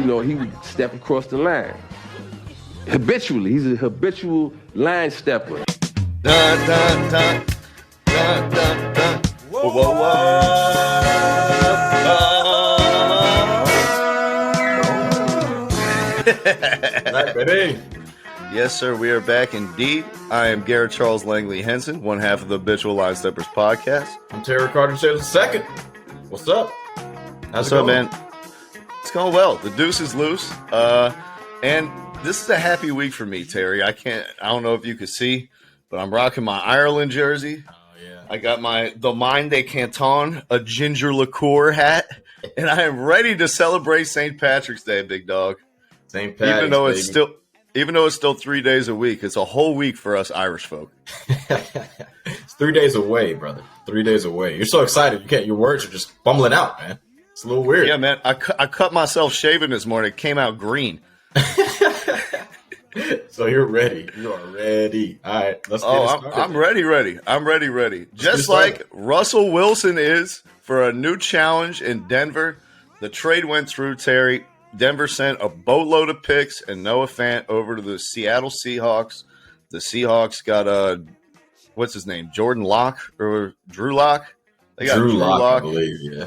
he would step across the line. Habitually. He's a habitual line stepper. Dun, dun, dun. Dun, dun, dun. Whoa, whoa, whoa. Right, baby. Yes, sir. We are back indeed. I am Garrett Charles Langley Henson, one half of the Habitual Line Steppers podcast. I'm Terry Carter II. What's up? What's up, man? It's going well. The deuce is loose. And this is a happy week for me, Terry. I don't know if you can see, but I'm rocking my Ireland jersey. Oh, yeah. I got the Mine de Canton, a ginger liqueur hat, and I am ready to celebrate St. Patrick's Day, big dog. St. Patrick's Even though it's still 3 days a week, it's a whole week for us Irish folk. It's 3 days away, brother. 3 days away. You're so excited. Your words are just bumbling out, man. It's a little weird. Yeah, man. I cut myself shaving this morning. It came out green. So you're ready. You are ready. All right, let's get it started. I'm ready. I'm ready. Just like Russell Wilson is for a new challenge in Denver. The trade went through, Terry. Denver sent a boatload of picks and Noah Fant over to the Seattle Seahawks. The Seahawks got what's his name? Jordan Locke or Drew Locke? They got Drew Locke, I believe, yeah.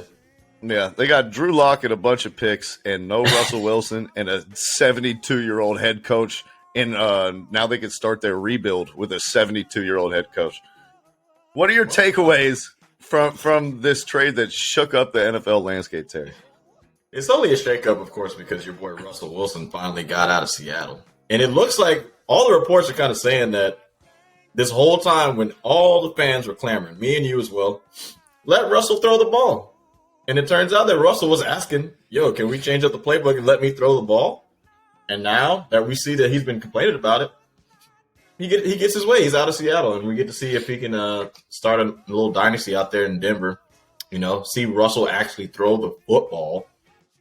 Yeah, they got Drew Locke and a bunch of picks and no Russell Wilson and a 72-year-old head coach. And now they can start their rebuild with a 72-year-old head coach. What are your takeaways from this trade that shook up the NFL landscape, Terry? It's only a shakeup, of course, because your boy Russell Wilson finally got out of Seattle. And it looks like all the reports are kind of saying that this whole time when all the fans were clamoring, me and you as well, let Russell throw the ball. And it turns out that Russell was asking, can we change up the playbook and let me throw the ball? And now that we see that he's been complaining about it, he gets his way. He's out of Seattle, and we get to see if he can start a little dynasty out there in Denver. See Russell actually throw the football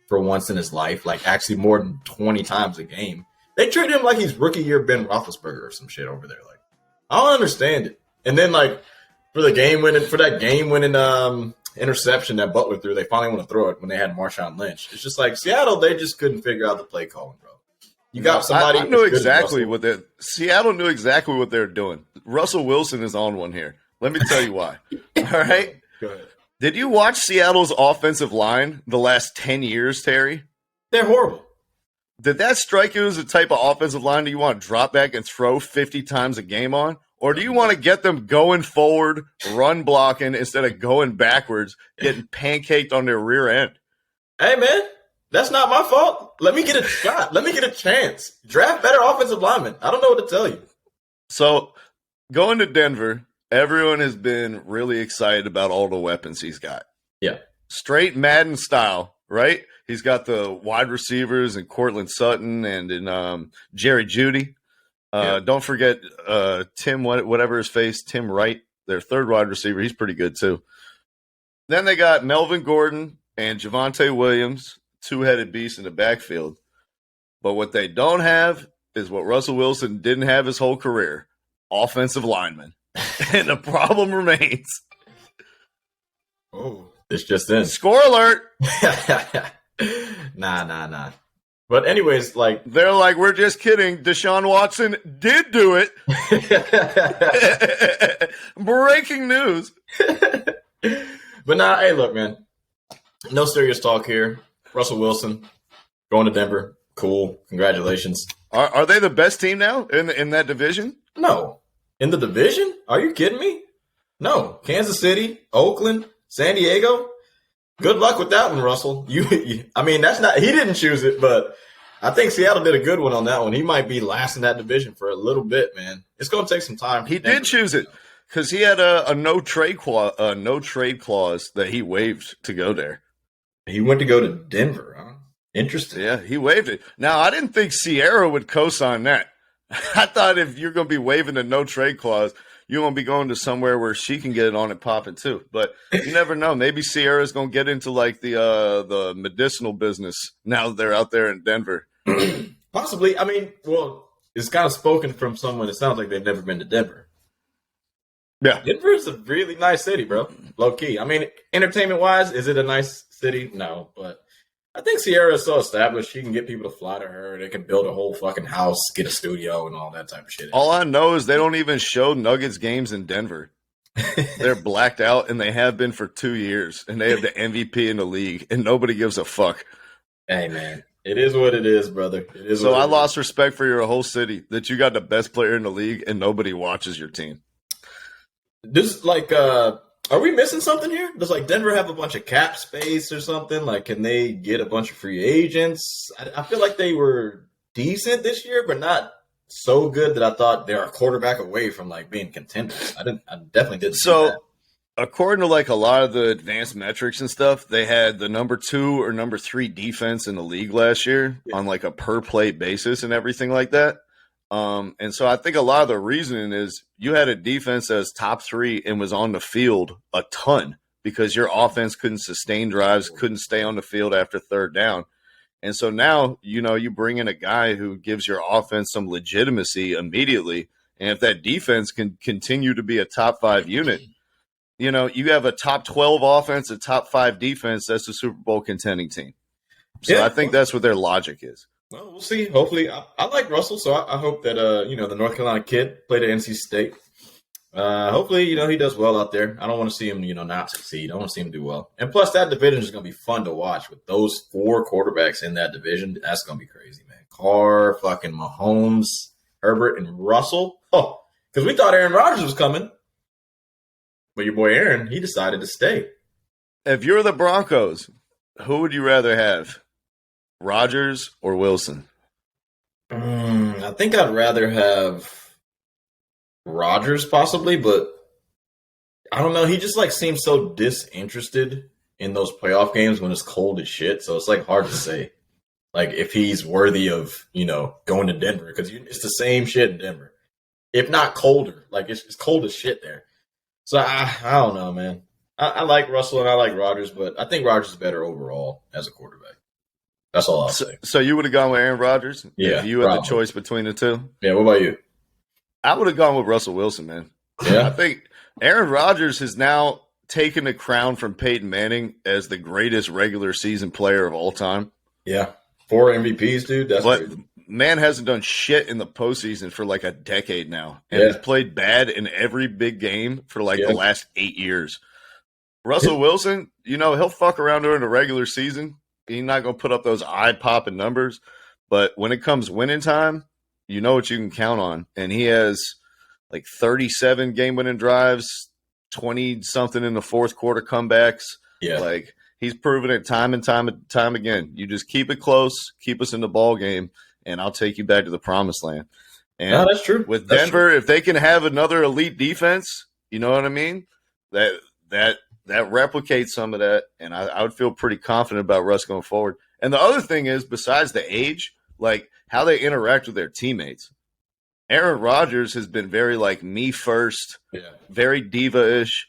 for once in his life, like actually more than 20 times a game. They treat him like he's rookie year Ben Roethlisberger or some shit over there. Like, I don't understand it. And then for that game winning interception that Butler threw, they finally want to throw it when they had Marshawn Lynch. It's just like Seattle, they just couldn't figure out the play calling, bro. You got somebody. I knew exactly Seattle knew exactly what they're doing. Russell Wilson is on one here. Let me tell you why. All right. Go ahead. Did you watch Seattle's offensive line the last 10 years, Terry? They're horrible. Did that strike you as the type of offensive line that you want to drop back and throw 50 times a game on? Or do you want to get them going forward, run blocking, instead of going backwards, getting pancaked on their rear end? Hey, man, that's not my fault. Let me get a shot. Let me get a chance. Draft better offensive linemen. I don't know what to tell you. So, going to Denver, everyone has been really excited about all the weapons he's got. Yeah. Straight Madden style, right? He's got the wide receivers in Cortland Sutton and in Jerry Jeudy. Don't forget Tim, whatever his face, Tim Wright, their third wide receiver. He's pretty good too. Then they got Melvin Gordon and Javonte Williams, two-headed beasts in the backfield. But what they don't have is what Russell Wilson didn't have his whole career, offensive linemen. And the problem remains. Oh, it's just in. Score alert. Nah. But anyways, they're like, we're just kidding. DeShaun Watson did do it. Breaking news. But hey, look, man. No serious talk here. Russell Wilson going to Denver. Cool. Congratulations. Are they the best team now in that division? No. In the division? Are you kidding me? No. Kansas City, Oakland, San Diego. Good luck with that one, Russell. I mean, that's not – he didn't choose it, but I think Seattle did a good one on that one. He might be last in that division for a little bit, man. It's going to take some time. He did choose it because he had a no trade clause that he waived to go there. He went to go to Denver, huh? Interesting. Yeah, he waived it. Now, I didn't think Sierra would co-sign that. I thought if you're going to be waiving a no trade clause – you're going to be going to somewhere where she can get it on and popping too. But you never know. Maybe Sierra's going to get into the medicinal business now that they're out there in Denver. Possibly. I mean, well, it's kind of spoken from someone. It sounds like they've never been to Denver. Yeah. Denver is a really nice city, bro. Low key. I mean, entertainment-wise, is it a nice city? No. But I think Sierra is so established, she can get people to fly to her. They can build a whole fucking house, get a studio, and all that type of shit. All I know is they don't even show Nuggets games in Denver. They're blacked out, and they have been for 2 years, and they have the MVP in the league, and nobody gives a fuck. Hey, man. It is what it is, brother. It is. So I lost respect for your whole city that you got the best player in the league, and nobody watches your team. This like, are we missing something here? Does like Denver have a bunch of cap space or something? Like, can they get a bunch of free agents? I feel like they were decent this year, but not so good that I thought they're a quarterback away from like being contenders. I definitely didn't. So, according to like a lot of the advanced metrics and stuff, they had the number 2 or number 3 defense in the league last year on like a per play basis and everything like that. And so I think a lot of the reasoning is you had a defense that was top 3 and was on the field a ton because your offense couldn't sustain drives, couldn't stay on the field after third down. And so now, you bring in a guy who gives your offense some legitimacy immediately. And if that defense can continue to be a top 5 unit, you have a top 12 offense, a top 5 defense, that's a Super Bowl contending team. So I think that's what their logic is. Well, we'll see. Hopefully, I like Russell, so I hope that the North Carolina kid played at NC State. Hopefully, he does well out there. I don't want to see him, not succeed. I want to see him do well. And plus, that division is going to be fun to watch with those 4 quarterbacks in that division. That's going to be crazy, man. Carr, fucking Mahomes, Herbert, and Russell. Oh, because we thought Aaron Rodgers was coming, but your boy Aaron, he decided to stay. If you're the Broncos, who would you rather have, Rodgers or Wilson? I think I'd rather have Rodgers possibly, but I don't know. He just like seems so disinterested in those playoff games when it's cold as shit. So it's like hard to say, like if he's worthy of going to Denver because it's the same shit in Denver, if not colder. Like it's cold as shit there. So I don't know, man. I like Russell and I like Rodgers, but I think Rodgers is better overall as a quarterback. That's all I'll say. So you would have gone with Aaron Rodgers if you had the choice between the two? Yeah. What about you? I would have gone with Russell Wilson, man. Yeah. I think Aaron Rodgers has now taken the crown from Peyton Manning as the greatest regular season player of all time. Yeah. 4 MVPs, dude. That's crazy. Man hasn't done shit in the postseason for like a decade now. And he's played bad in every big game for like the last 8 years. Russell Wilson, he'll fuck around during the regular season. He's not going to put up those eye-popping numbers. But when it comes winning time, you know what you can count on. And he has like 37 game-winning drives, 20-something in the fourth quarter comebacks. Yeah. Like, he's proven it time and time again. You just keep it close, keep us in the ball game, and I'll take you back to the promised land. And no, that's true. With Denver, if they can have another elite defense, you know what I mean? That replicates some of that, and I would feel pretty confident about Russ going forward. And the other thing is, besides the age, like how they interact with their teammates. Aaron Rodgers has been very like me first, very diva-ish,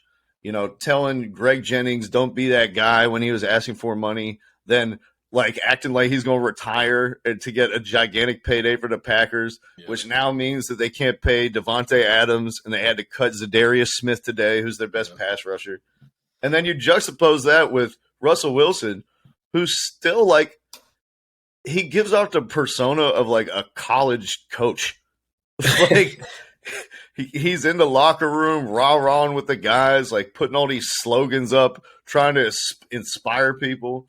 telling Greg Jennings, don't be that guy when he was asking for money, then like acting like he's going to retire and to get a gigantic payday for the Packers, which now means that they can't pay Devontae Adams and they had to cut Zadarius Smith today, who's their best pass rusher. And then you juxtapose that with Russell Wilson, who's still like, he gives off the persona of like a college coach. Like he's in the locker room, rah-rahing with the guys, like putting all these slogans up, trying to inspire people.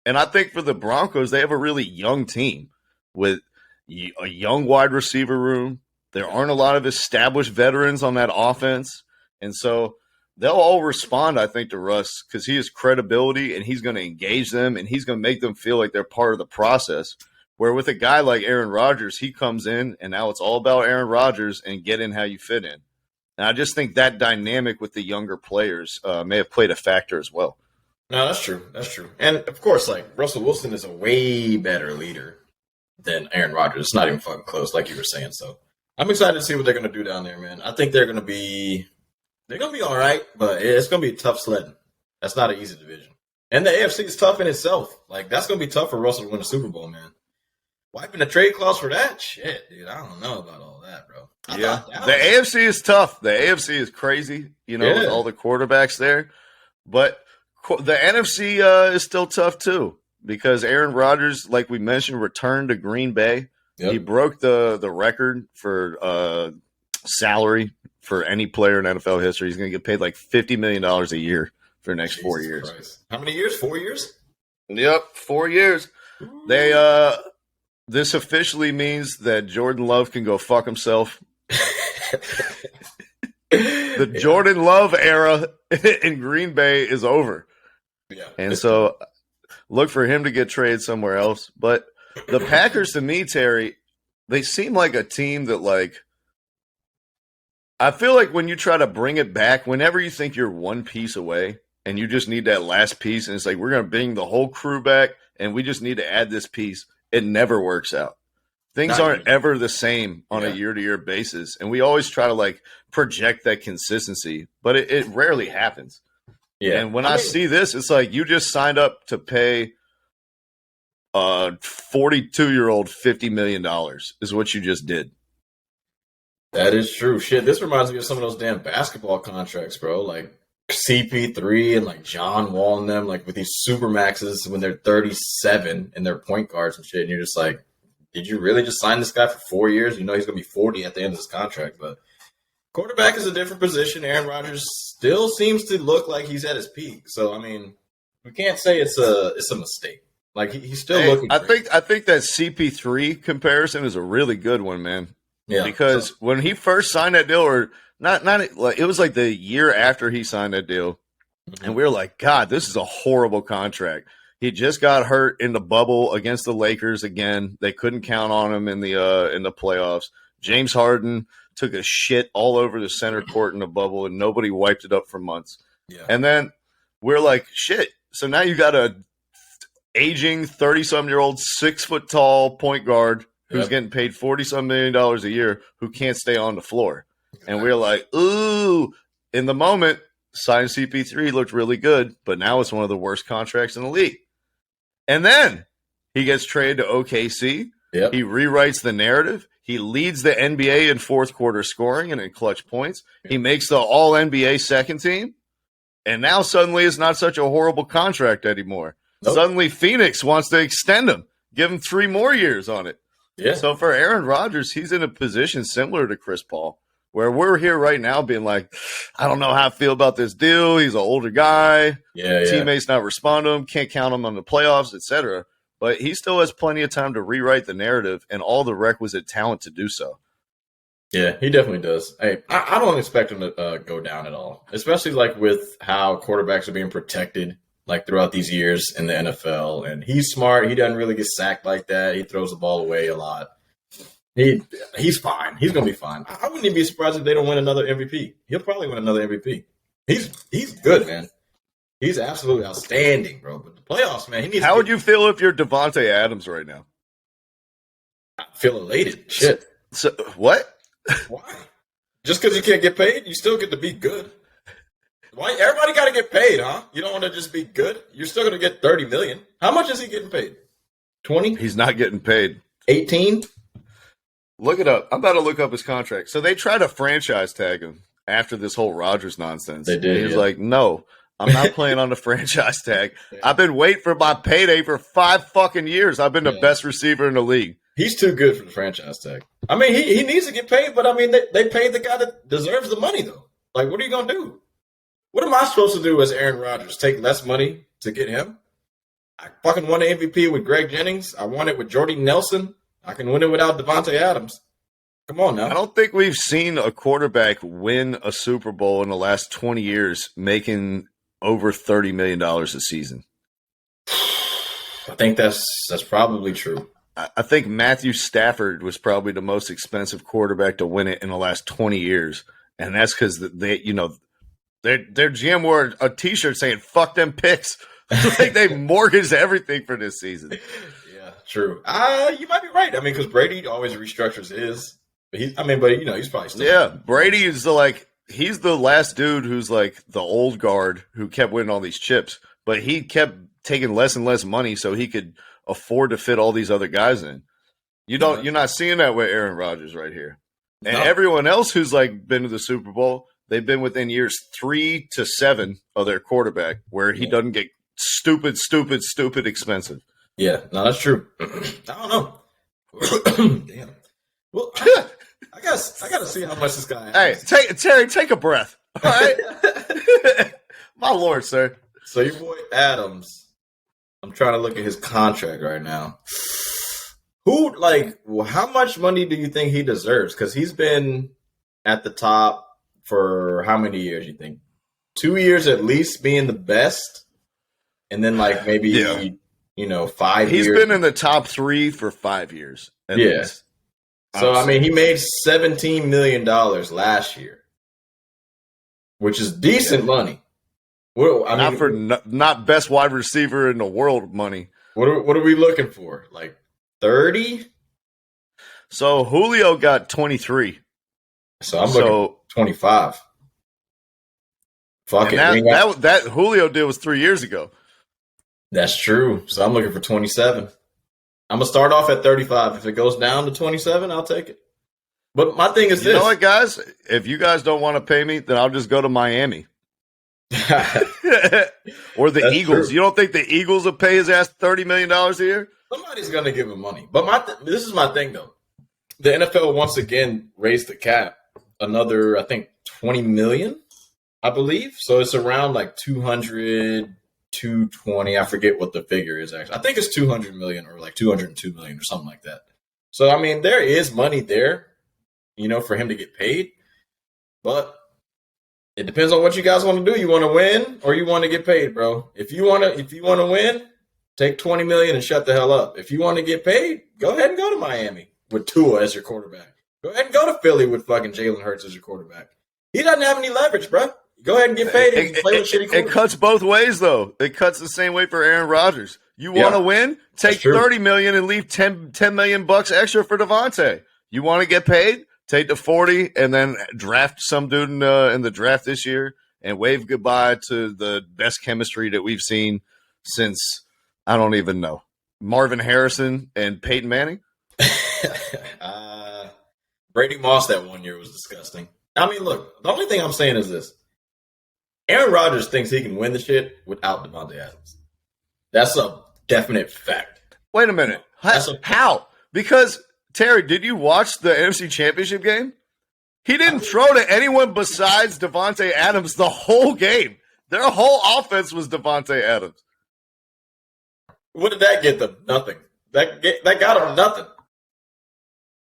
And I think for the Broncos, they have a really young team with a young wide receiver room. There aren't a lot of established veterans on that offense. And so they'll all respond, I think, to Russ because he has credibility and he's going to engage them and he's going to make them feel like they're part of the process. Where with a guy like Aaron Rodgers, he comes in and now it's all about Aaron Rodgers and get in how you fit in. And I just think that dynamic with the younger players may have played a factor as well. No, that's true. That's true. And, of course, like, Russell Wilson is a way better leader than Aaron Rodgers. It's not even fucking close, like you were saying. So I'm excited to see what they're going to do down there, man. I think they're going to be all right, but it's going to be tough sledding. That's not an easy division. And the AFC is tough in itself. Like, that's going to be tough for Russell to win a Super Bowl, man. Wiping the trade clause for that? Shit, dude. I don't know about all that, bro. The AFC is tough. The AFC is crazy, with all the quarterbacks there. But the NFC is still tough, too. because Aaron Rodgers, like we mentioned, returned to Green Bay. Yep. He broke the record for salary for any player in NFL history. He's going to get paid like $50 million a year for the next 4 years. Christ. How many years? 4 years? Yep, 4 years. Ooh. This officially means that Jordan Love can go fuck himself. The Jordan Love era in Green Bay is over. Yeah. And so look for him to get traded somewhere else. But the Packers, to me, Terry, they seem like a team that, like, I feel like when you try to bring it back, whenever you think you're one piece away and you just need that last piece, and it's like, we're going to bring the whole crew back and we just need to add this piece, it never works out. Things aren't ever the same on a year-to-year basis, and we always try to, like, project that consistency, but it rarely happens. Yeah. And when I see this, it's like you just signed up to pay a 42-year-old $50 million is what you just did. That is true. Shit, this reminds me of some of those damn basketball contracts, bro. Like CP3 and like John Wall and them, like with these super maxes when they're 37 and they're point guards and shit, and you're just like, did you really just sign this guy for 4 years? You know he's going to be 40 at the end of his contract. But quarterback is a different position. Aaron Rodgers still seems to look like he's at his peak. So, I mean, we can't say it's a mistake. Like, he's still looking great. I think that CP3 comparison is a really good one, man. Yeah. Because when he first signed that deal, or not like it was like the year after he signed that deal, and we were like, God, this is a horrible contract. He just got hurt in the bubble against the Lakers again. They couldn't count on him in the playoffs. James Harden took a shit all over the center court in the bubble, and nobody wiped it up for months. Yeah. And then we're like, shit. So now you got a aging 30-some-year-old 6-foot-tall point guard who's getting paid $40-some million a year who can't stay on the floor. And we're like, ooh. In the moment, signing CP3 looked really good, but now it's one of the worst contracts in the league. And then he gets traded to OKC. Yep. He rewrites the narrative. He leads the NBA in fourth quarter scoring and in clutch points. Yep. He makes the All-NBA second team. And now suddenly it's not such a horrible contract anymore. Nope. Suddenly Phoenix wants to extend him, give him 3 more years on it. Yeah. So for Aaron Rodgers, he's in a position similar to Chris Paul, where we're here right now being like, I don't know how I feel about this deal. He's an older guy. Teammates not respond to him. Can't count him on the playoffs, etc. But he still has plenty of time to rewrite the narrative and all the requisite talent to do so. Yeah, he definitely does. Hey, I don't expect him to go down at all, especially like with how quarterbacks are being protected like throughout these years in the NFL. And he's smart. He doesn't really get sacked like that. He throws the ball away a lot. He's fine. He's going to be fine. I wouldn't even be surprised if they don't win another MVP. He'll probably win another MVP. He's good, man. He's absolutely outstanding, bro. But the playoffs, man, he needs. How would you feel if you're Devontae Adams right now? I feel elated. Shit. So what? Why? Just because you can't get paid, you still get to be good. Why? Everybody got to get paid, huh? You don't want to just be good. You're still going to get $30 million. How much is he getting paid? 20? He's not getting paid. 18? Look it up. I'm about to look up his contract. So they tried to franchise tag him after this whole Rodgers nonsense. They did. He was like, no, I'm not playing on the franchise tag. I've been waiting for my payday for 5 fucking years. I've been the best receiver in the league. He's too good for the franchise tag. I mean, he needs to get paid, but I mean, they paid the guy that deserves the money, though. Like, what are you going to do? What am I supposed to do as Aaron Rodgers? Take less money to get him? I fucking won the MVP with Greg Jennings. I won it with Jordy Nelson. I can win it without Devontae Adams. Come on now. I don't think we've seen a quarterback win a Super Bowl in the last 20 years making over $30 million a season. I think that's probably true. I think Matthew Stafford was probably the most expensive quarterback to win it in the last 20 years. And that's because their GM wore a T-shirt saying, fuck them picks. Like they mortgaged everything for this season. Yeah, true. You might be right. I mean, because Brady always restructures his. But he's probably still. Yeah, Brady is he's the last dude who's like the old guard who kept winning all these chips. But he kept taking less and less money so he could afford to fit all these other guys in. You're not seeing that with Aaron Rodgers right here. And everyone else who's like been to the Super Bowl, they've been within years 3 to 7 of their quarterback, where he doesn't get stupid expensive. Yeah, no, that's true. I don't know. Damn. Well, I gotta see how much this guy Hey, has. Terry, take a breath. All right. My lord, sir. So your boy Adams, I'm trying to look at his contract right now. How much money do you think he deserves? Because he's been at the top for how many years, you think? 2 years at least being the best? And then maybe 5 He's years. been in the top 3 for 5 years. At least. So, I mean, he made $17 million last year, which is decent money. Well, I mean, not best wide receiver in the world money. What are we looking for? 30? So Julio got 23. So I'm looking for 25. Fuck it. That Julio deal was 3 years ago. That's true. So I'm looking for 27. I'm going to start off at 35. If it goes down to 27, I'll take it. But my thing is this. You know what, guys? If you guys don't want to pay me, then I'll just go to Miami. Or the Eagles. True. You don't think the Eagles will pay his ass $30 million a year? Somebody's going to give him money. But this is my thing, though. The NFL once again raised the cap another, I think, 20 million, I believe. So it's around 200, 220. I forget what the figure is, actually. I think it's 200 million or 202 million or something like that. So, I mean, there is money there, for him to get paid. But it depends on what you guys want to do. You want to win or you want to get paid, bro? If you want to win, take 20 million and shut the hell up. If you want to get paid, go ahead and go to Miami with Tua as your quarterback. Go ahead and go to Philly with fucking Jalen Hurts as your quarterback. He doesn't have any leverage, bro. Go ahead and get paid and play with shitty quarterbacks. It cuts both ways, though. It cuts the same way for Aaron Rodgers. You want to win? Take $30 million and leave $10 million bucks extra for Devontae. You want to get paid? Take the 40 and then draft some dude in the draft this year and wave goodbye to the best chemistry that we've seen since, I don't even know, Marvin Harrison and Peyton Manning? Brady Moss that 1 year was disgusting. I mean, look, the only thing I'm saying is this. Aaron Rodgers thinks he can win the shit without Devontae Adams. That's a definite fact. Wait a minute. How? Because, Terry, did you watch the NFC Championship game? He didn't throw to anyone besides Devontae Adams the whole game. Their whole offense was Devontae Adams. What did that get them? Nothing. That got them nothing.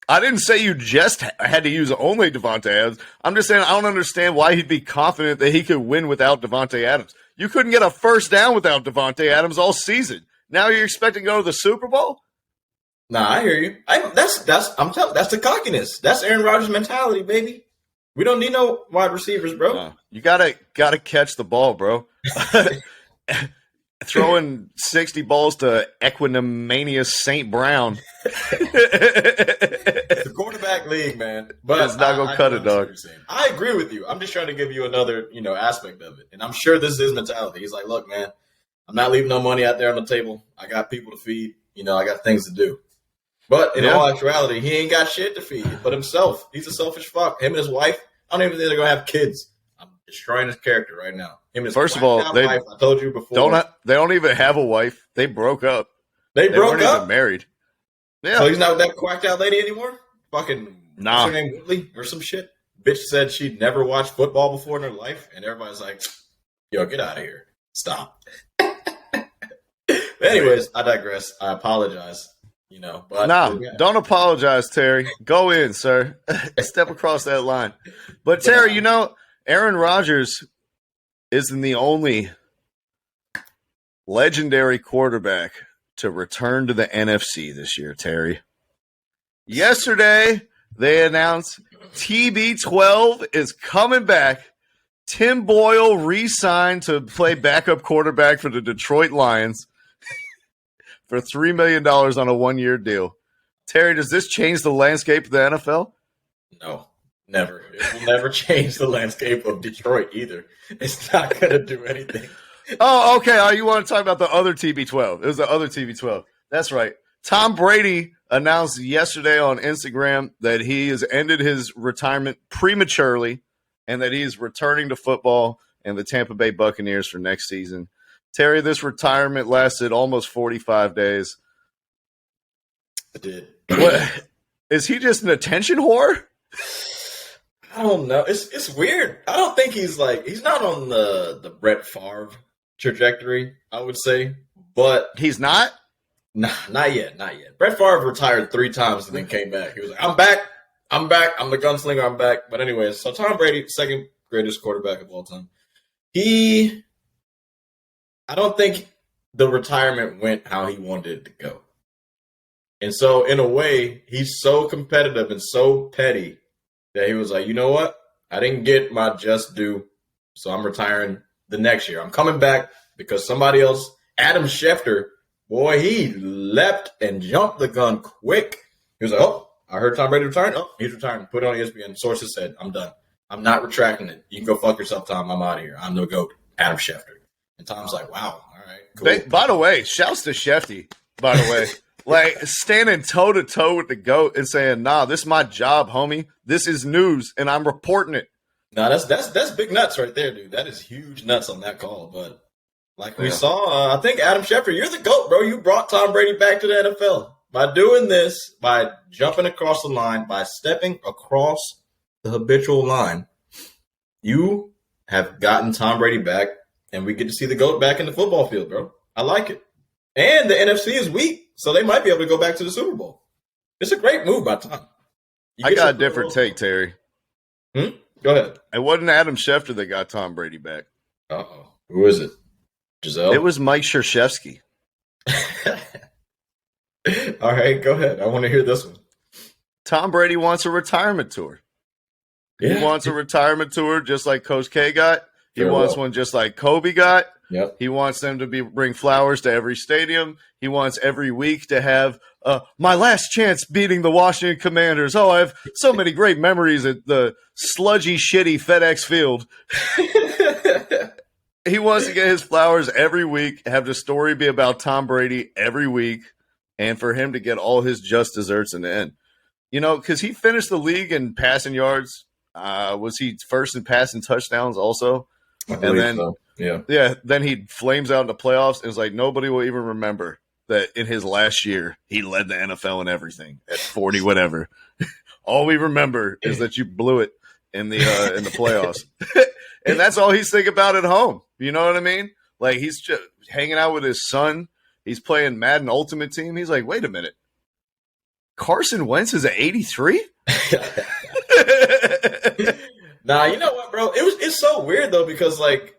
I didn't say you just had to use only Devontae Adams. I'm just saying I don't understand why he'd be confident that he could win without Devontae Adams. You couldn't get a first down without Devontae Adams all season. Now you're expecting to go to the Super Bowl? Nah, I hear you. That's the cockiness. That's Aaron Rodgers' mentality, baby. We don't need no wide receivers, bro. You gotta catch the ball, bro. Throwing 60 balls to Equinamanius St. Brown. It's a quarterback league, man. But it's not going to cut it, dog. I agree with you. I'm just trying to give you another, aspect of it. And I'm sure this is his mentality. He's like, look, man, I'm not leaving no money out there on the table. I got people to feed. I got things to do. But in all actuality, he ain't got shit to feed but himself. He's a selfish fuck. Him and his wife, I don't even think they're going to have kids. I'm destroying his character right now. First of all, I told you before. They don't even have a wife. They broke up. They weren't up? even married. Yeah. So he's not with that quacked out lady anymore? Fucking, nah. What's her name, Whitley or some shit? Bitch said she'd never watched football before in her life, and everybody's like, yo, get out of here. Stop. Anyways, I digress. I apologize. But don't apologize, Terry. Go in, sir. Step across that line. But Terry, Aaron Rodgers isn't the only legendary quarterback to return to the NFC this year, Terry. Yesterday, they announced TB12 is coming back. Tim Boyle re-signed to play backup quarterback for the Detroit Lions for $3 million on a one-year deal. Terry, does this change the landscape of the NFL? No, never. It will never change the landscape of Detroit either. It's not going to do anything. Oh, okay. You want to talk about the other TB12. It was the other TB12. That's right. Tom Brady announced yesterday on Instagram that he has ended his retirement prematurely and that he is returning to football and the Tampa Bay Buccaneers for next season. Terry, this retirement lasted almost 45 days. It did. What is he just an attention whore? I don't know. It's weird. I don't think he's not on the Brett Favre trajectory, I would say. But he's not? Nah, not yet. Brett Favre retired 3 times and then came back. He was like, I'm back. I'm the gunslinger. I'm back. But anyways, so Tom Brady, second greatest quarterback of all time. I don't think the retirement went how he wanted it to go. And so, in a way, he's so competitive and so petty that he was like, you know what? I didn't get my just due, so I'm retiring the next year. I'm coming back because somebody else, Adam Schefter, boy, he leapt and jumped the gun quick. He was like, oh, I heard Tom Brady retiring. Oh, he's retiring. Put it on ESPN. Sources said, I'm done. I'm not retracting it. You can go fuck yourself, Tom. I'm out of here. I'm the GOAT, Adam Schefter. And Tom's like, wow, all right, cool. By the way, shouts to Shefty, by the way. Like, standing toe-to-toe with the GOAT and saying, nah, this is my job, homie. This is news, and I'm reporting it. No, that's big nuts right there, dude. That is huge nuts on that call. But like we saw, I think Adam Schefter, you're the GOAT, bro. You brought Tom Brady back to the NFL. By doing this, by jumping across the line, by stepping across the habitual line, you have gotten Tom Brady back, and we get to see the GOAT back in the football field, bro. I like it. And the NFC is weak. So they might be able to go back to the Super Bowl. It's a great move by Tom. I got a different take, Terry. Go ahead. It wasn't Adam Schefter that got Tom Brady back. Uh-oh. Who is it? Giselle? It was Mike Krzyzewski. All right, go ahead. I want to hear this one. Tom Brady wants a retirement tour. Yeah. He wants a retirement tour just like Coach K got. He wants one just like Kobe got. Yep. He wants them to bring flowers to every stadium. He wants every week to have my last chance beating the Washington Commanders. Oh, I have so many great memories at the sludgy, shitty FedEx Field. He wants to get his flowers every week, have the story be about Tom Brady every week, and for him to get all his just desserts in the end. You know, because he finished the league in passing yards. Was he first in passing touchdowns also? And then so. Yeah, then he flames out in the playoffs, and it's like nobody will even remember that in his last year he led the NFL in everything at 40 whatever. All we remember is that you blew it in the playoffs, and that's all he's thinking about at home. You know what I mean? Like he's just hanging out with his son. He's playing Madden Ultimate Team. He's like, wait a minute, Carson Wentz is at 83. Nah, you know what, bro? It's so weird though because like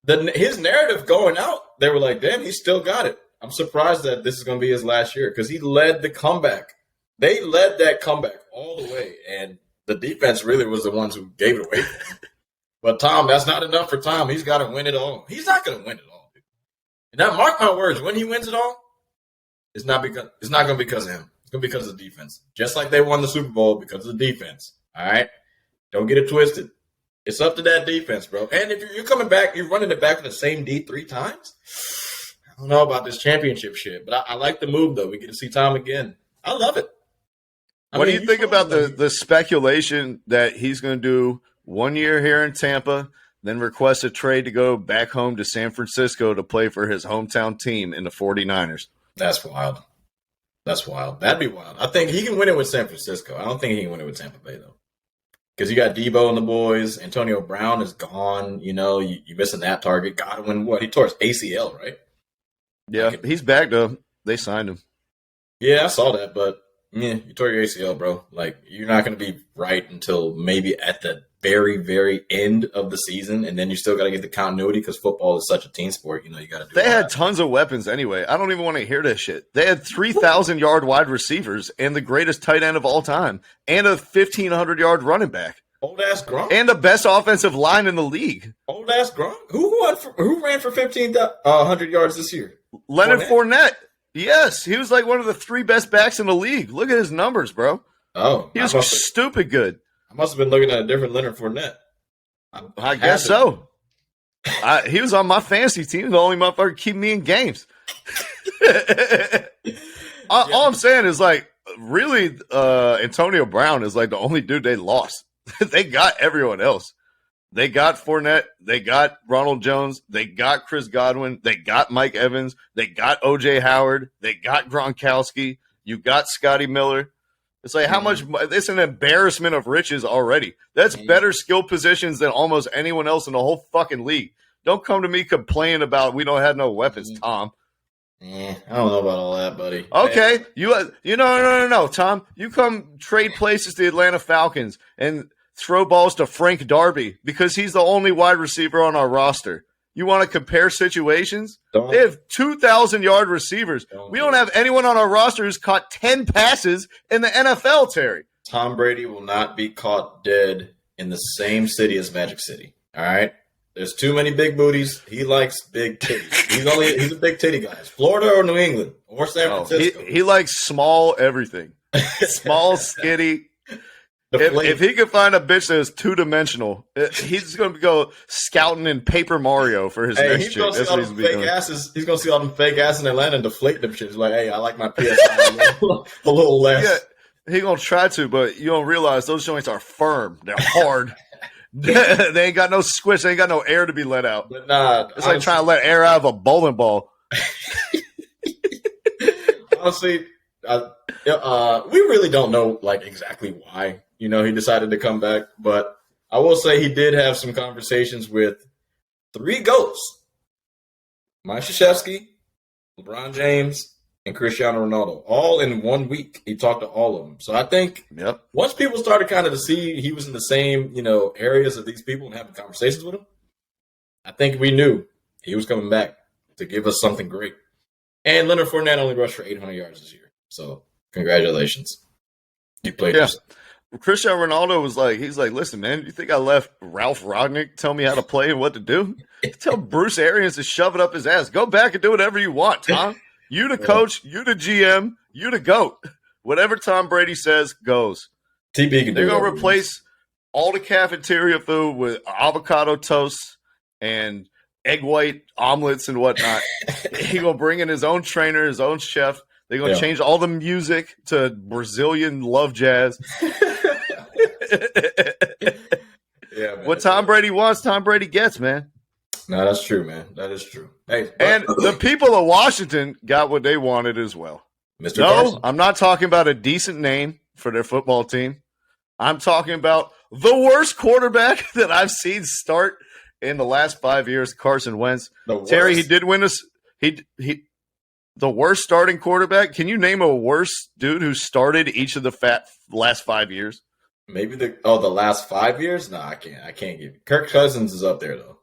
his narrative going out, they were like, damn, he still got it. I'm surprised that this is going to be his last year because he led the comeback. They led that comeback all the way, and the defense really was the ones who gave it away. But Tom, that's not enough for Tom. He's got to win it all. He's not going to win it all. Dude. And now, mark my words, when he wins it all, it's not going to be because of him. It's going to be because of the defense. Just like they won the Super Bowl because of the defense. All right? Don't get it twisted. It's up to that defense, bro. And if you're coming back, you're running it back in the same D 3 times. I don't know about this championship shit, but I like the move, though. We get to see Tom again. I love it. What do you think about the speculation that he's going to do 1 year here in Tampa, then request a trade to go back home to San Francisco to play for his hometown team in the 49ers? That's wild. That's wild. That'd be wild. I think he can win it with San Francisco. I don't think he can win it with Tampa Bay, though. Because you got Debo and the boys. Antonio Brown is gone. You know, you're missing that target. Godwin, what? He tore his ACL, right? Yeah, he's back, though. They signed him. Yeah, I saw that, but you tore your ACL, bro. Like, you're not going to be right until maybe at the very, very end of the season, and then you still got to get the continuity because football is such a team sport. You know, you got to do. They had tons of weapons anyway. I don't even want to hear this shit. They had 3,000-yard wide receivers and the greatest tight end of all time, and a 1,500-yard running back. Old ass Gronk, and the best offensive line in the league. Old ass Gronk. Who ran for 1,500 yards this year? Leonard Fournette. Yes, he was like one of the 3 best backs in the league. Look at his numbers, bro. Oh, he was stupid good. I must have been looking at a different Leonard Fournette. I guess so. He was on my fantasy team, the only motherfucker keeping me in games. All I'm saying is, like, really, Antonio Brown is like the only dude they lost. They got everyone else. They got Fournette. They got Ronald Jones. They got Chris Godwin. They got Mike Evans. They got O.J. Howard. They got Gronkowski. You got Scotty Miller. It's like how much – it's an embarrassment of riches already. That's better skill positions than almost anyone else in the whole fucking league. Don't come to me complaining about we don't have no weapons, Tom. I don't know about all that, buddy. Okay. No, Tom. You come trade places to the Atlanta Falcons and – throw balls to Frank Darby because he's the only wide receiver on our roster. You want to compare situations? They have 2,000-yard receivers. We don't have anyone on our roster who's caught 10 passes in the NFL, Terry. Tom Brady will not be caught dead in the same city as Magic City. All right? There's too many big booties. He likes big titties. He's a big titty guy. Florida or New England or San Francisco. He likes small everything. Small, skinny. If he could find a bitch that is two-dimensional, he's going to go scouting in Paper Mario for his next chick. That's what he's doing. He's going to see all them fake asses in Atlanta and deflate them shit. He's like, hey, I like my PSI a little less. Yeah, he going to try to, but you don't realize those joints are firm. They're hard. They ain't got no squish. They ain't got no air to be let out. But nah, it's like trying to let air out of a bowling ball. Honestly, we really don't know like exactly why. He decided to come back, but I will say he did have some conversations with 3 GOATs: Mike Krzyzewski, LeBron James, and Cristiano Ronaldo, all in 1 week. He talked to all of them. So I think once people started kind of to see he was in the same, areas of these people and having conversations with them, I think we knew he was coming back to give us something great. And Leonard Fournette only rushed for 800 yards this year. So congratulations. You played yourself. Cristiano Ronaldo was like, he's like, listen, man, you think I left Ralph Ragnick tell me how to play and what to do? Tell Bruce Arians to shove it up his ass. Go back and do whatever you want, Tom. You the coach, you the GM, you the GOAT. Whatever Tom Brady says goes. TB can do They're going to replace all the cafeteria food with avocado toast and egg white omelets and whatnot. He's going to bring in his own trainer, his own chef. They're going to change all the music to Brazilian love jazz. Man, what Tom Brady wants, Tom Brady gets, man. No, that's true, man. That is true. Hey, and the people of Washington got what they wanted as well. Mr. Carson. I'm not talking about a decent name for their football team. I'm talking about the worst quarterback that I've seen start in the last 5 years, Carson Wentz. Terry, he did win us. The worst starting quarterback. Can you name a worse dude who started each of the last 5 years? Maybe the last 5 years? No, I can't. I can't give it. Kirk Cousins is up there though.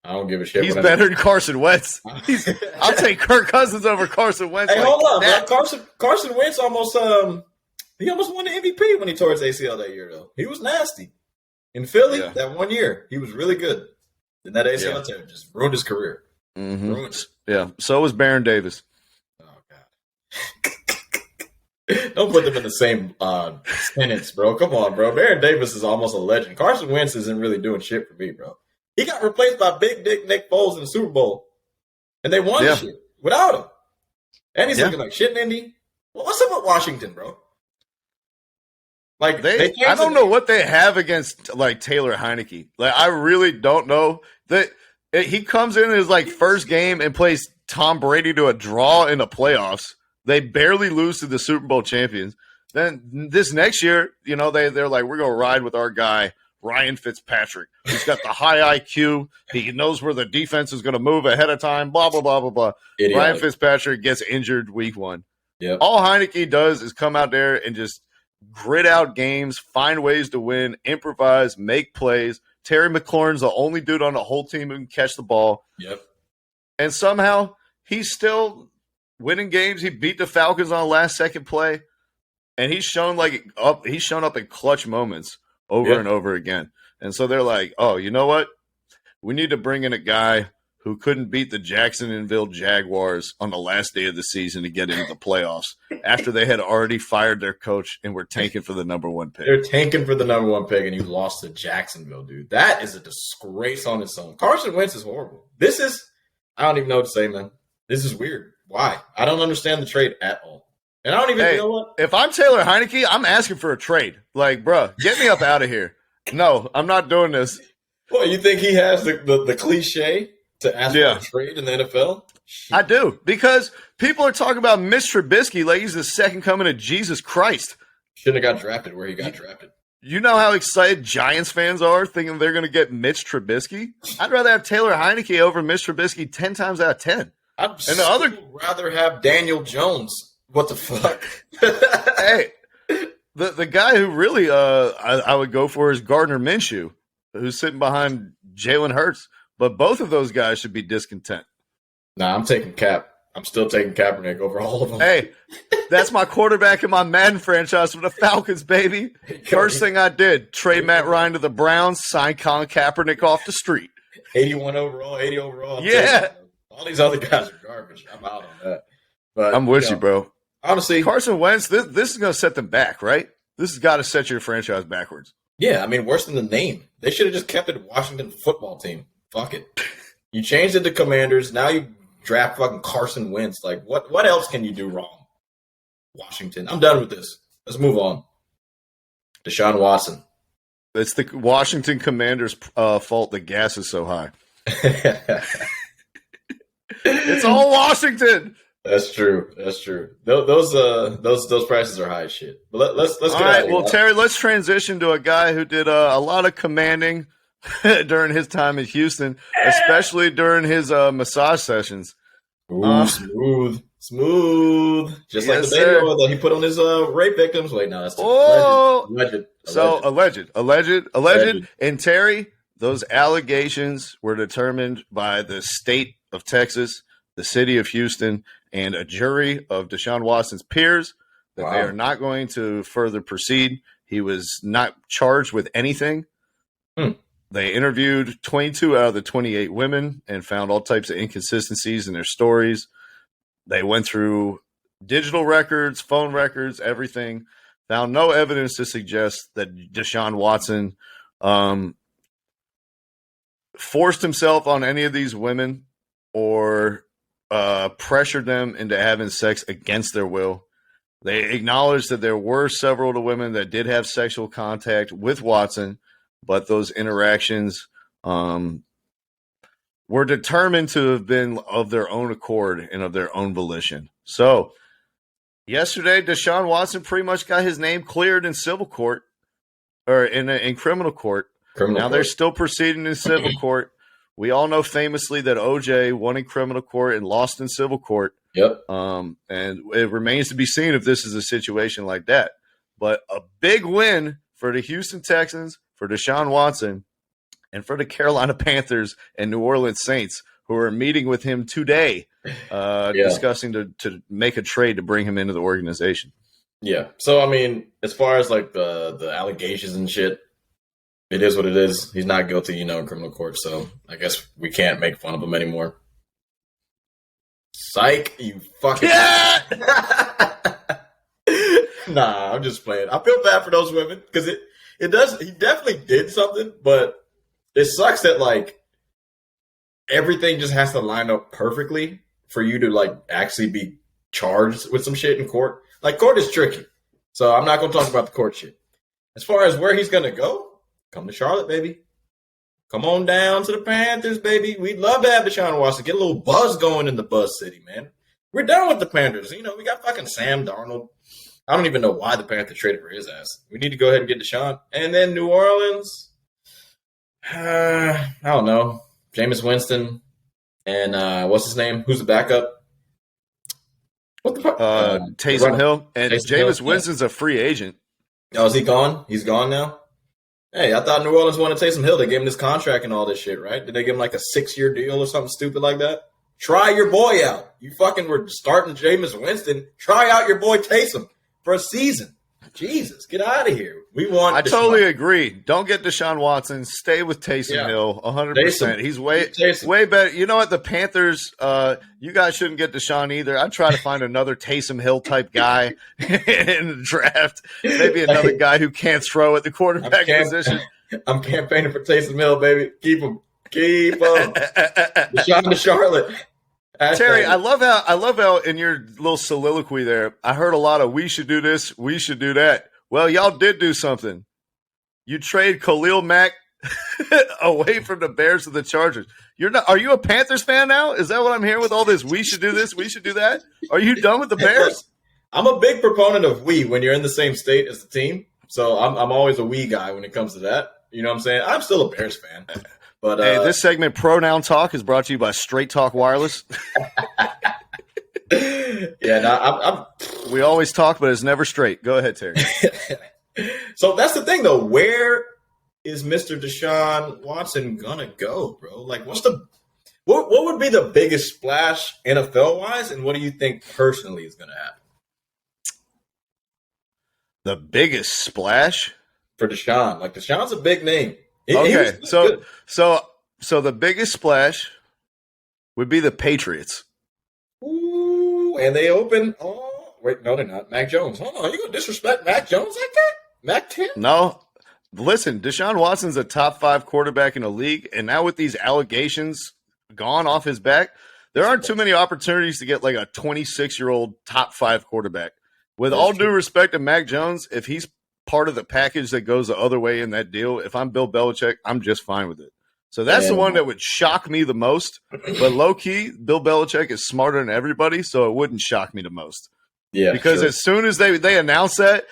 I don't give a shit. He's better than Carson Wentz. I'll take Kirk Cousins over Carson Wentz. Hey, hold on, man. Carson Wentz almost won the MVP when he tore his ACL that year though. He was nasty in Philly that 1 year. He was really good. Then that ACL tear just ruined his career. Mm-hmm. Ruined it. Yeah. So was Baron Davis. Don't put them in the same sentence, bro. Come on, bro. Baron Davis is almost a legend. Carson Wentz isn't really doing shit for me, bro. He got replaced by Big Dick Nick Foles in the Super Bowl, and they won the shit without him. And he's looking like shit in Indy. Well, what's up with Washington, bro? Like I don't know what they have against like Taylor Heineke. Like I really don't know that he comes in his like first game and plays Tom Brady to a draw in the playoffs. They barely lose to the Super Bowl champions. Then this next year, they're like, we're going to ride with our guy, Ryan Fitzpatrick. He's got the high IQ. He knows where the defense is going to move ahead of time, blah, blah, blah, blah, blah. Ryan Fitzpatrick gets injured week 1. Yep. All Heineke does is come out there and just grit out games, find ways to win, improvise, make plays. Terry McLaurin's the only dude on the whole team who can catch the ball. Yep. And somehow he's still – winning games. He beat the Falcons on a last-second play, and he's shown up in clutch moments over and over again. And so they're like, "Oh, you know what? We need to bring in a guy who couldn't beat the Jacksonville Jaguars on the last day of the season to get into the playoffs after they had already fired their coach and were tanking for the number 1 pick." They're tanking for the number 1 pick, and you lost to Jacksonville, dude. That is a disgrace on its own. Carson Wentz is horrible. I don't even know what to say, man. This is weird. Why? I don't understand the trade at all. And I don't even know what. If I'm Taylor Heineke, I'm asking for a trade. Like, bro, get me up out of here. No, I'm not doing this. Well, you think he has the cliche to ask for a trade in the NFL? Shit. I do, because people are talking about Mitch Trubisky like he's the second coming of Jesus Christ. Shouldn't have got drafted where he got drafted. You know how excited Giants fans are thinking they're going to get Mitch Trubisky? I'd rather have Taylor Heineke over Mitch Trubisky 10 times out of 10. I'd rather have Daniel Jones. What the fuck? Hey, the guy who really I would go for is Gardner Minshew, who's sitting behind Jalen Hurts. But both of those guys should be discontent. Nah, I'm taking Cap. I'm still taking Kaepernick over all of them. Hey, that's my quarterback in my Madden franchise for the Falcons, baby. First thing I did, trade Matt Ryan to the Browns, sign Colin Kaepernick off the street. 81 overall, 80 overall. Yeah. All these other guys are garbage. I'm out on that. But I'm with you, bro. Honestly, Carson Wentz, this is going to set them back, right? This has got to set your franchise backwards. Yeah, I mean, worse than the name. They should have just kept it Washington football team. Fuck it. You changed it to Commanders. Now you draft fucking Carson Wentz. Like, what else can you do wrong? Washington. I'm done with this. Let's move on. DeShaun Watson. It's the Washington Commanders' fault the gas is so high. It's all Washington. That's true. That's true. Those prices are high as shit. But let's get all right. Well, Terry, let's transition to a guy who did a lot of commanding during his time in Houston, especially during his massage sessions. Ooh, smooth. Just like the baby oil that he put on his rape victims. Wait, no, that's alleged. So alleged. And Terry, those allegations were determined by the state of Texas, the city of Houston, and a jury of DeShaun Watson's peers that they are not going to further proceed. He was not charged with anything. They interviewed 22 out of the 28 women and found all types of inconsistencies in their stories. They went through digital records, phone records, everything. Found no evidence to suggest that DeShaun Watson forced himself on any of these women or pressured them into having sex against their will. They acknowledged that there were several of the women that did have sexual contact with Watson, but those interactions were determined to have been of their own accord and of their own volition. So yesterday, DeShaun Watson pretty much got his name cleared in civil court or in criminal court. They're still proceeding in civil court. We all know famously that OJ won in criminal court and lost in civil court. Yep. And it remains to be seen if this is a situation like that. But a big win for the Houston Texans, for DeShaun Watson, and for the Carolina Panthers and New Orleans Saints, who are meeting with him today, discussing to make a trade to bring him into the organization. Yeah. So, I mean, as far as like the allegations and shit, it is what it is. He's not guilty, in criminal court. So I guess we can't make fun of him anymore. Psych, you fucking. Yeah! Nah, I'm just playing. I feel bad for those women because it does. He definitely did something, but it sucks that like everything just has to line up perfectly for you to like actually be charged with some shit in court. Like court is tricky, so I'm not gonna talk about the court shit. As far as where he's gonna go. Come to Charlotte, baby. Come on down to the Panthers, baby. We'd love to have DeShaun Watson. Get a little buzz going in the Buzz City, man. We're done with the Panthers. We got fucking Sam Darnold. I don't even know why the Panthers traded for his ass. We need to go ahead and get DeShaun. And then New Orleans, I don't know. Jameis Winston and what's his name? Who's the backup? What the fuck? Taysom Hill. And Jameis Winston's a free agent. Oh, is he gone? He's gone now? Hey, I thought New Orleans wanted Taysom Hill. They gave him this contract and all this shit, right? Did they give him like a 6-year deal or something stupid like that? Try your boy out. You fucking were starting Jameis Winston. Try out your boy Taysom for a season. Jesus, get out of here. I totally agree. Don't get DeShaun Watson. Stay with Taysom Hill 100%. He's way better. You know what? The Panthers, you guys shouldn't get DeShaun either. I'd try to find another Taysom Hill type guy in the draft. Maybe another guy who can't throw at the quarterback position. I'm campaigning for Taysom Hill, baby. Keep him. DeShaun to Charlotte. Terry, I love how in your little soliloquy there, I heard a lot of we should do this, we should do that. Well, y'all did do something. You trade Khalil Mack away from the Bears to the Chargers. Are you a Panthers fan now? Is that what I'm hearing with all this? We should do this. We should do that. Are you done with the Bears? I'm a big proponent of we when you're in the same state as the team. So I'm always a we guy when it comes to that. You know what I'm saying? I'm still a Bears fan. But hey, this segment, Pronoun Talk, is brought to you by Straight Talk Wireless. I'm we always talk, but it's never straight. Go ahead, Terry. So that's the thing, though. Where is Mr. Deshaun Watson gonna go, bro? Like, what would be the biggest splash NFL wise, and what do you think personally is gonna happen? The biggest splash for Deshaun? Like, Deshaun's a big name. Okay, so the biggest splash would be the Patriots. Ooh, and they open. Oh, wait, no, they're not. Mac Jones. Hold on, you gonna disrespect Mac Jones like that? Mac 10? No. Listen, Deshaun Watson's a top 5 quarterback in the league, and now with these allegations gone off his back, there aren't too many opportunities to get like a 26-year-old top 5 quarterback. With all due respect to Mac Jones, if he's part of the package that goes the other way in that deal, if I'm Bill Belichick, I'm just fine with it. So that's the one that would shock me the most. But low-key, Bill Belichick is smarter than everybody, so it wouldn't shock me the most. Yeah, because as soon as they announce that,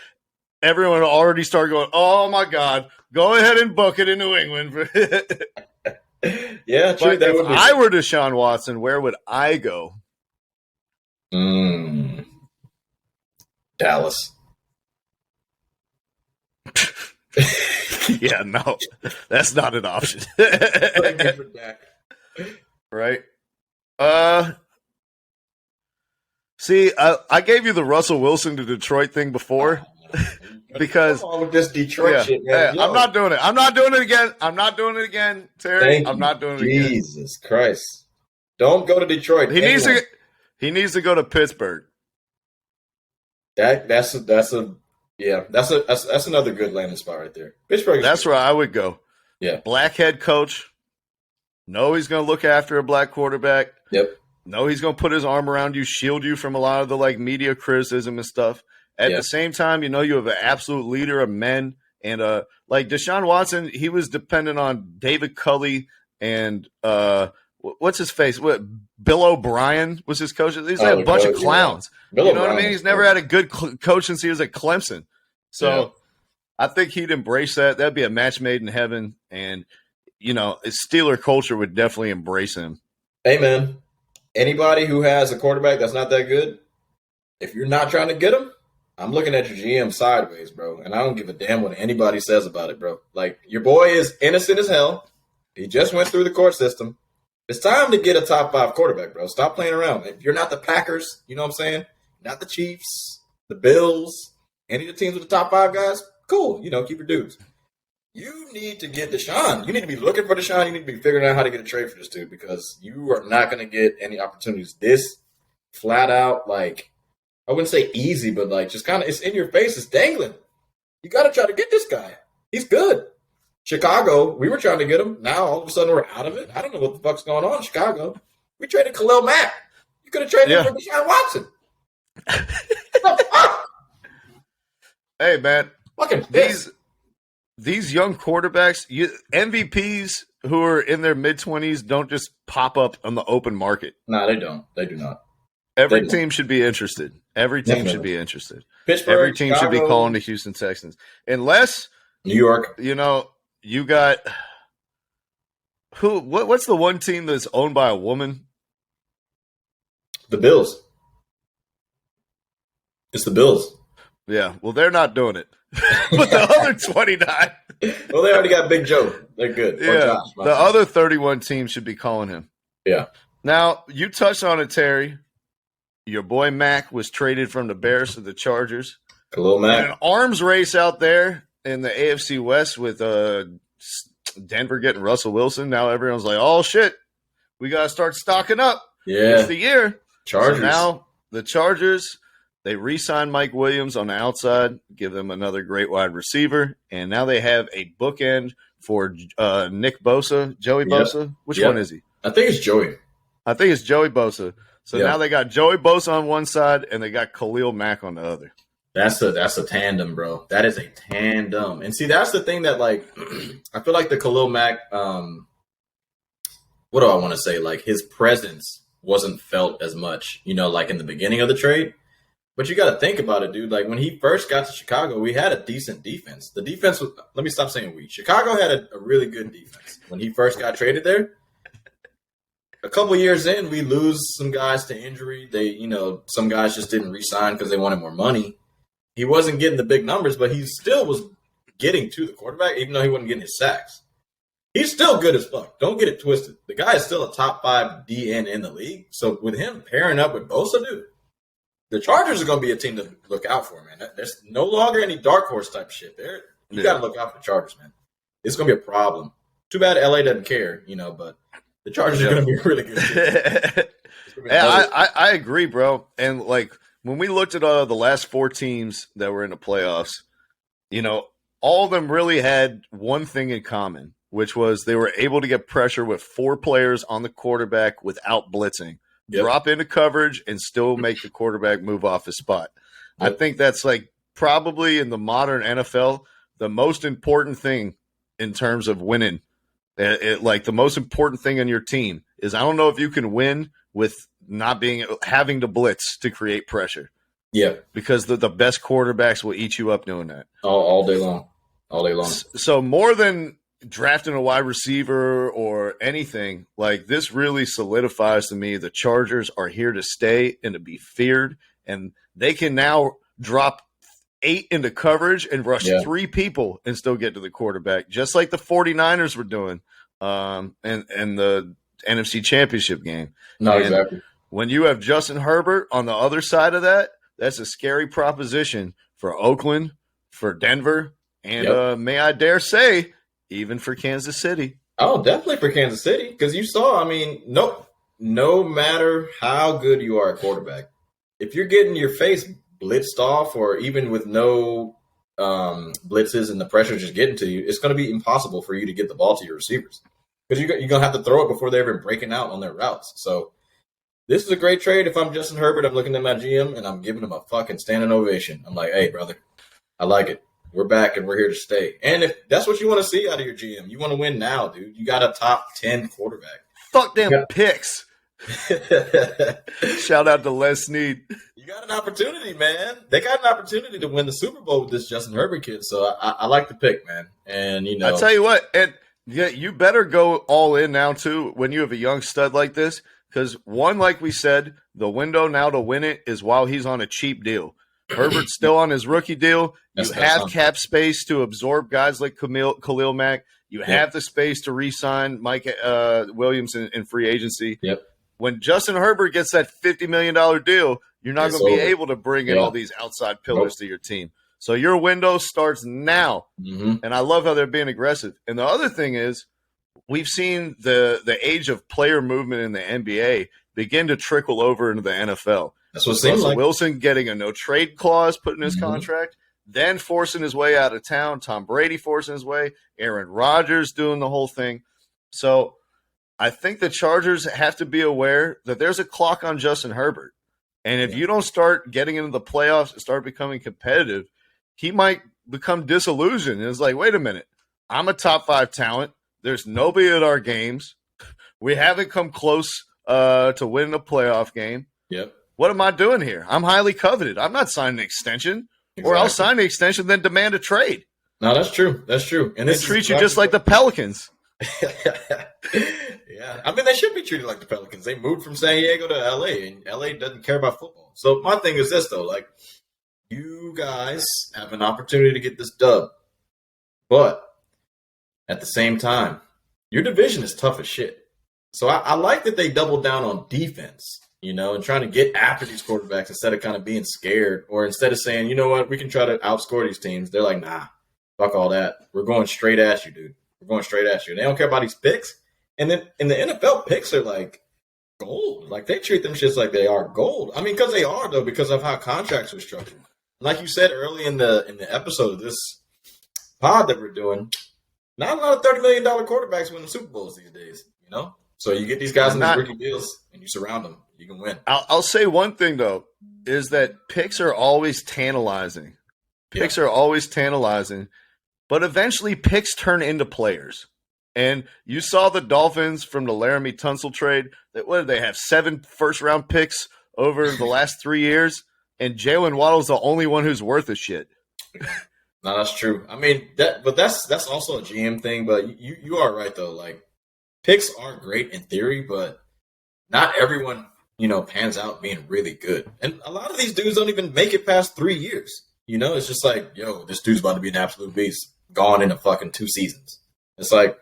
everyone will already start going, oh, my God, go ahead and book it in New England. Yeah, true. But if I were Deshaun Watson, where would I go? Dallas. Yeah, no, that's not an option. Right? See, I gave you the Russell Wilson to Detroit thing before because with this Detroit shit, man. Yeah, I'm not doing it. I'm not doing it again. I'm not doing it again, Terry. I'm not doing it again. Jesus Christ! Don't go to Detroit. He needs to go to Pittsburgh. That's another good landing spot right there. Pittsburgh. That's where I would go. Yeah. Black head coach. Know he's going to look after a black quarterback. Yep. Know he's going to put his arm around you, shield you from a lot of the like media criticism and stuff. At the same time, you have an absolute leader of men. And like Deshaun Watson, he was dependent on David Culley and what's his face? Bill O'Brien was his coach. He's had a bunch of clowns. Yeah. You know what I mean? He's never had a good coach since he was at Clemson. So I think he'd embrace that. That'd be a match made in heaven. And, Steeler culture would definitely embrace him. Hey, man, anybody who has a quarterback that's not that good, if you're not trying to get him, I'm looking at your GM sideways, bro. And I don't give a damn what anybody says about it, bro. Like, your boy is innocent as hell. He just went through the court system. It's time to get a top 5 quarterback, bro. Stop playing around. If you're not the Packers, you know what I'm saying? Not the Chiefs, the Bills, any of the teams with the top 5 guys, cool. Keep your dudes. You need to get Deshaun. You need to be looking for Deshaun. You need to be figuring out how to get a trade for this dude because you are not going to get any opportunities this flat out, like, I wouldn't say easy, but like just kind of it's in your face. It's dangling. You got to try to get this guy. He's good. Chicago, we were trying to get him. Now all of a sudden we're out of it. I don't know what the fuck's going on in Chicago. We traded Khalil Mack. You could have traded him for Deshaun Watson. Hey, man. Fucking these young quarterbacks, MVPs who are in their mid-20s don't just pop up on the open market. No, they don't. They do not. Every team should be interested. Every team should be interested. Pittsburgh, every team Chicago, should be calling the Houston Texans. Unless New York. You got what's the one team that's owned by a woman? The Bills. It's the Bills. Yeah, well, they're not doing it. But the other 29. Well, they already got Big Joe. They're good. Yeah, the other 31 teams should be calling him. Yeah. Now, you touched on it, Terry. Your boy Mac was traded from the Bears to the Chargers. Khalil Mack. And an arms race out there in the AFC West with Denver getting Russell Wilson. Now everyone's like, oh, shit, we got to start stocking up. Yeah. It's the year. Chargers. So now the Chargers, they re-signed Mike Williams on the outside, give them another great wide receiver, and now they have a bookend for Nick Bosa, Joey Bosa. Which one is he? I think it's Joey. I think it's Joey Bosa. So now they got Joey Bosa on one side, and they got Khalil Mack on the other. That's a tandem, bro. That is a tandem. And see, that's the thing that, like, I feel like the Khalil Mack, what do I want to say? Like, his presence wasn't felt as much, like in the beginning of the trade. But you got to think about it, dude. Like, when he first got to Chicago, we had a decent defense. The defense was, let me stop saying we. Chicago had a really good defense. When he first got traded there, a couple years in, we lose some guys to injury. Some guys just didn't re-sign because they wanted more money. He wasn't getting the big numbers, but he still was getting to the quarterback, even though he wasn't getting his sacks. He's still good as fuck. Don't get it twisted. The guy is still a top 5 DN in the league. So with him pairing up with Bosa, dude, the Chargers are going to be a team to look out for, man. There's no longer any dark horse type shit there. You got to look out for the Chargers, man. It's going to be a problem. Too bad LA doesn't care, but the Chargers are going to be really good. I agree, bro. And like when we looked at the last 4 teams that were in the playoffs, all of them really had one thing in common, which was they were able to get pressure with 4 players on the quarterback without blitzing. Yep. Drop into coverage and still make the quarterback move off his spot. Yep. I think that's like probably in the modern NFL, the most important thing in terms of winning. Like the most important thing on your team is I don't know if you can win with not having to blitz to create pressure. Yeah. Because the best quarterbacks will eat you up doing that. All day long. All day long. So more than drafting a wide receiver or anything, like this really solidifies to me the Chargers are here to stay and to be feared, and they can now drop 8 into coverage and rush 3 people and still get to the quarterback, just like the 49ers were doing and the NFC Championship game. Exactly. When you have Justin Herbert on the other side of that, that's a scary proposition for Oakland, for Denver, and may I dare say, even for Kansas City. Oh, definitely for Kansas City. Because you saw, no matter how good you are at quarterback, if you're getting your face blitzed off or even with no blitzes and the pressure just getting to you, it's going to be impossible for you to get the ball to your receivers. Because you're going to have to throw it before they're even breaking out on their routes. So this is a great trade. If I'm Justin Herbert, I'm looking at my GM and I'm giving him a fucking standing ovation. I'm like, hey, brother, I like it. We're back and we're here to stay. And if that's what you want to see out of your GM, you want to win now, dude. You got a top 10 quarterback. Fuck them picks. Shout out to Les Snead. You got an opportunity, man. They got an opportunity to win the Super Bowl with this Justin Herbert kid. So I like the pick, man. And, I tell you what, and you better go all in now, too, when you have a young stud like this. Because, one, like we said, the window now to win it is while he's on a cheap deal. Herbert's still on his rookie deal. You have cap space to absorb guys like Khalil Mack. You have the space to re-sign Mike Williams in free agency. Yep. When Justin Herbert gets that $50 million deal, you're not going to be able to bring in all these outside pillars to your team. So your window starts now. Mm-hmm. And I love how they're being aggressive. And the other thing is we've seen the age of player movement in the NBA begin to trickle over into the NFL. That's what it seems like. Wilson getting a no-trade clause put in his contract, then forcing his way out of town. Tom Brady forcing his way. Aaron Rodgers doing the whole thing. So I think the Chargers have to be aware that there's a clock on Justin Herbert. And if you don't start getting into the playoffs and start becoming competitive, he might become disillusioned. And it's like, wait a minute. I'm a top 5 talent. There's nobody at our games. We haven't come close to winning a playoff game. Yep. What am I doing here? I'm highly coveted. I'm not signing an extension. Exactly. Or I'll sign the extension, then demand a trade. No, that's true. That's true. And they treat you just like the Pelicans. Yeah. They should be treated like the Pelicans. They moved from San Diego to L.A., and L.A. doesn't care about football. So my thing is this, though. Like, you guys have an opportunity to get this dub. But at the same time, your division is tough as shit. So I like that they doubled down on defense. And trying to get after these quarterbacks instead of kind of being scared, or instead of saying, you know what, we can try to outscore these teams. They're like, nah, fuck all that. We're going straight at you, dude. We're going straight at you. And they don't care about these picks. And then in the NFL, picks are like gold. Like they treat them shits like they are gold. Because they are though, because of how contracts are structured. Like you said early in the episode of this pod that we're doing, not a lot of $30 million quarterbacks win the Super Bowls these days. So you get these guys in these rookie deals and you surround them. You can win. I'll say one thing, though. is that picks are always tantalizing. Picks are always tantalizing, but eventually picks turn into players. And you saw the Dolphins from the Laramie Tunsil trade. What did they have? 7 first-round picks over the last 3 years, and Jalen Waddle's the only one who's worth a shit. No, that's true. I mean, that's also a GM thing. But you are right though. Like, picks are great in theory, but not everyone pans out being really good. And a lot of these dudes don't even make it past 3 years. It's just like, yo, this dude's about to be an absolute beast. Gone in a fucking 2 seasons. It's like,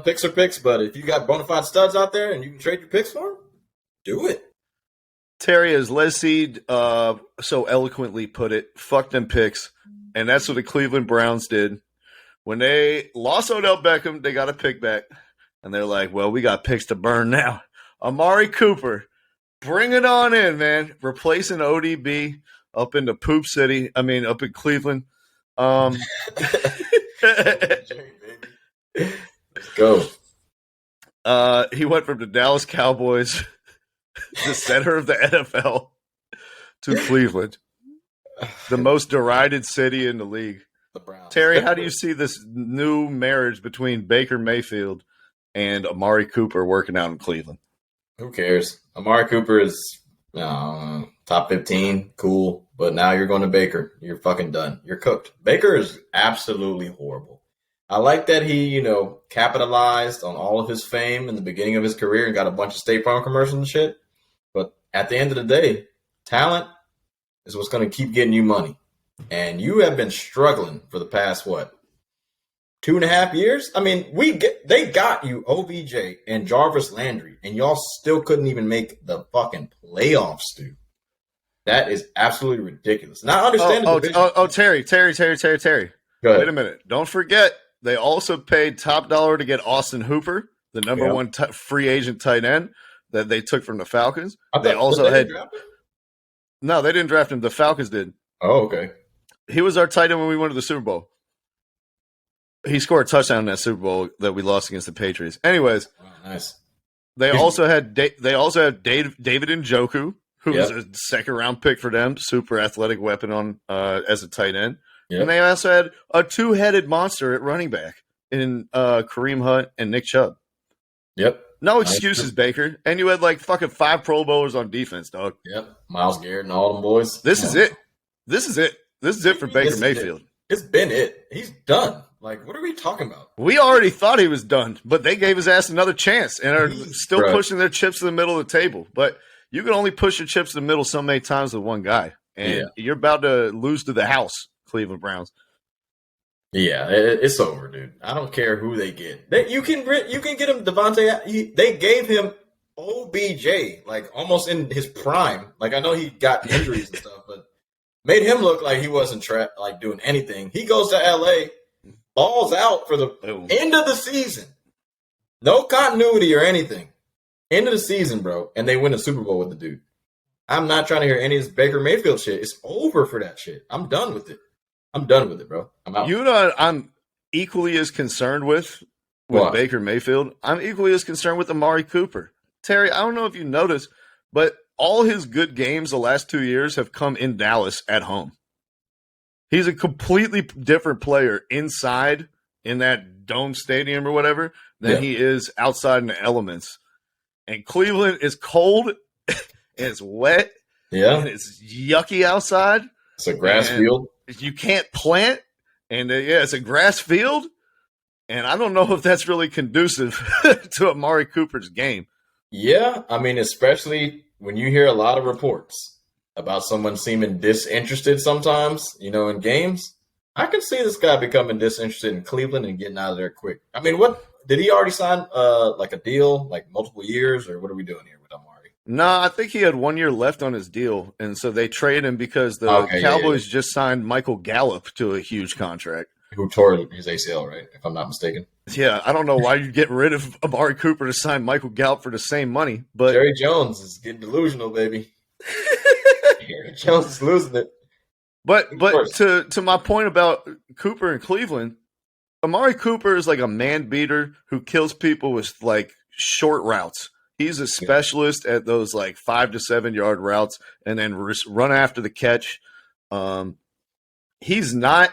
picks are picks, but if you got bona fide studs out there and you can trade your picks for them, do it. Terry, as Leslie so eloquently put it, fuck them picks. And that's what the Cleveland Browns did. When they lost Odell Beckham, they got a pick back. And they're like, well, we got picks to burn now. Amari Cooper, bring it on in, man. Replacing ODB up in the Poop City. I mean, up in Cleveland. Let's go. He went from the Dallas Cowboys, the center of the NFL, to Cleveland, the most derided city in the league. The Browns. Terry, how do you see this new marriage between Baker Mayfield and Amari Cooper working out in Cleveland? Who cares? Amari Cooper is top 15, cool, but now you're going to Baker. You're fucking done. You're cooked. Baker is absolutely horrible. I like that he, capitalized on all of his fame in the beginning of his career and got a bunch of State Farm commercials and shit. But at the end of the day, talent is what's going to keep getting you money. And you have been struggling for the past, 2.5 years? I mean, they got you OBJ and Jarvis Landry, and y'all still couldn't even make the fucking playoffs, dude. That is absolutely ridiculous. And I understand Terry. Go ahead. Wait a minute. Don't forget, they also paid top dollar to get Austin Hooper, the number one free agent tight end that they took from the Falcons. They didn't draft him. The Falcons did. Oh, okay. He was our tight end when we went to the Super Bowl. He scored a touchdown in that Super Bowl that we lost against the Patriots. Anyways, nice. They also had David Njoku, who was a second-round pick for them, super athletic weapon on as a tight end. Yep. And they also had a 2-headed monster at running back in Kareem Hunt and Nick Chubb. Yep. No excuses, Baker. And you had fucking 5 Pro Bowlers on defense, dog. Yep. Myles Garrett and all them boys. This is it. This is it for Baker Mayfield. It's been it. He's done. What are we talking about? We already thought he was done, but they gave his ass another chance and are still pushing their chips to the middle of the table. But you can only push your chips to the middle so many times with one guy. And you're about to lose to the house, Cleveland Browns. Yeah, it's over, dude. I don't care who they get. You can get him Devontae. They gave him OBJ, almost in his prime. I know he got injuries and stuff, but made him look like he wasn't doing anything. He goes to LA, balls out for the end of the season. No continuity or anything. End of the season, bro. And they win a Super Bowl with the dude. I'm not trying to hear any of this Baker Mayfield shit. It's over for that shit. I'm done with it. I'm done with it, bro. I'm out. I'm equally as concerned with Baker Mayfield. I'm equally as concerned with Amari Cooper. Terry, I don't know if you noticed, but all his good games the last 2 years have come in Dallas at home. He's a completely different player inside in that dome stadium or whatever than he is outside in the elements. And Cleveland is cold and it's wet and it's yucky outside. It's a grass field. You can't plant. And it's a grass field. And I don't know if that's really conducive to Amari Cooper's game. Yeah, I mean, especially when you hear a lot of reports about someone seeming disinterested sometimes, in games. I can see this guy becoming disinterested in Cleveland and getting out of there quick. I mean, what did he already sign a deal, multiple years, or what are we doing here with Amari? No, I think he had 1 year left on his deal, and so they traded him because the Cowboys just signed Michael Gallup to a huge contract. Who tore his ACL, right? If I'm not mistaken. Yeah, I don't know why you get rid of Amari Cooper to sign Michael Gallup for the same money, but Jerry Jones is getting delusional, baby. Jerry Jones is losing it. But to my point about Cooper in Cleveland, Amari Cooper is like a man beater who kills people with short routes. He's a specialist at those like 5 to 7 yard routes and then run after the catch. He's not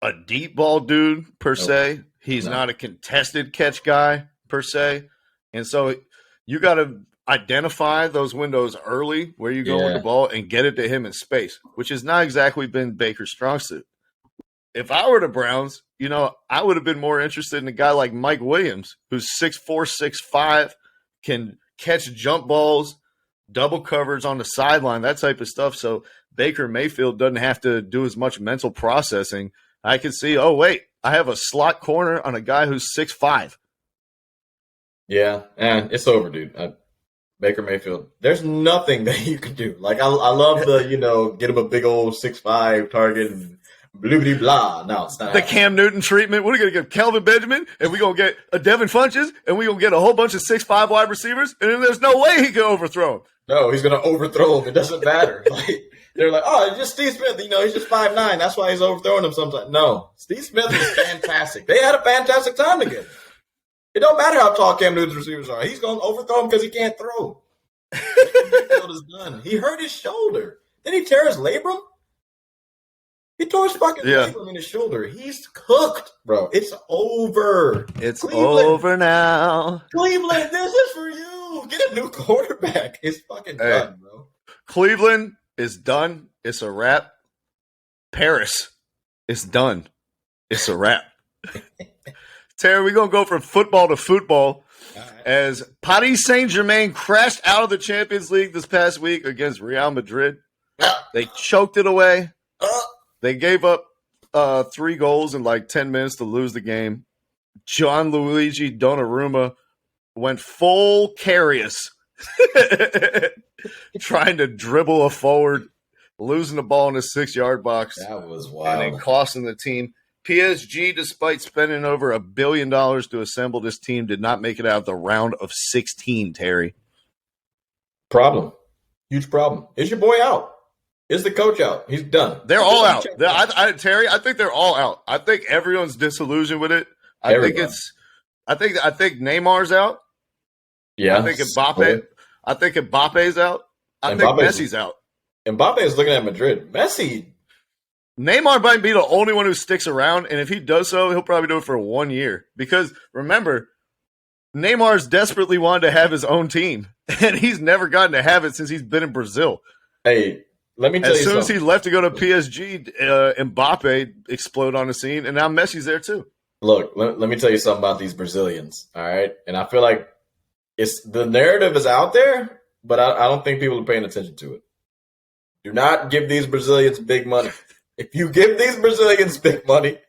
a deep ball dude per se. He's not a contested catch guy per se. And so you got to identify those windows early where you go with the ball and get it to him in space, which has not exactly been Baker's strong suit. If I were the Browns, I would have been more interested in a guy like Mike Williams, who's 6'4", 6'5", can catch jump balls, double coverage on the sideline, that type of stuff. So Baker Mayfield doesn't have to do as much mental processing. I can see, oh, wait, I have a slot corner on a guy who's 6'5". Yeah, and it's over, dude. Baker Mayfield, there's nothing that you can do. Like, I love the, get him a big old 6'5" target and blah, blah. No, it's not. The Cam Newton treatment. We're going to get Kelvin Benjamin, and we're going to get a Devin Funches, and we're going to get a whole bunch of 6'5" wide receivers, and then there's no way he can overthrow him. No, he's going to overthrow him. It doesn't matter. Like, they're like, oh, it's just Steve Smith. He's just 5'9". That's why he's overthrowing him sometimes. No, Steve Smith is fantastic. They had a fantastic time together. It don't matter how tall Cam Newton's receivers are. He's going to overthrow him because he can't throw. Mayfield is done. He hurt his shoulder. Did he tear his labrum? He tore his fucking labrum in his shoulder. He's cooked, bro. It's over. It's over now. Cleveland, this is for you. Get a new quarterback. It's fucking done, bro. Cleveland is done. It's a wrap. Paris is done. It's a wrap. Terry, we're going to go from football to football as Paris Saint-Germain crashed out of the Champions League this past week against Real Madrid. They choked it away. They gave up 3 goals in like 10 minutes to lose the game. Gianluigi Donnarumma went full Karius trying to dribble a forward, losing the ball in the 6-yard box. That was wild. And then costing the team. PSG, despite spending over $1 billion to assemble this team, did not make it out of the round of 16, Terry. Problem. Huge problem. Is your boy out? Is the coach out? He's done. They're all out. Terry, I think they're all out. I think everyone's disillusioned with it. I think Neymar's out. Yeah. I think Mbappe's out. I think Messi's out. Mbappe is looking at Madrid. Neymar might be the only one who sticks around, and if he does so, he'll probably do it for 1 year. Because, remember, Neymar's desperately wanted to have his own team, and he's never gotten to have it since he's been in Brazil. Hey, let me tell you something. As soon as he left to go to PSG, Mbappe exploded on the scene, and now Messi's there too. Look, let me tell you something about these Brazilians, all right? And I feel like the narrative is out there, but I don't think people are paying attention to it. Do not give these Brazilians big money. If you give these Brazilians big money,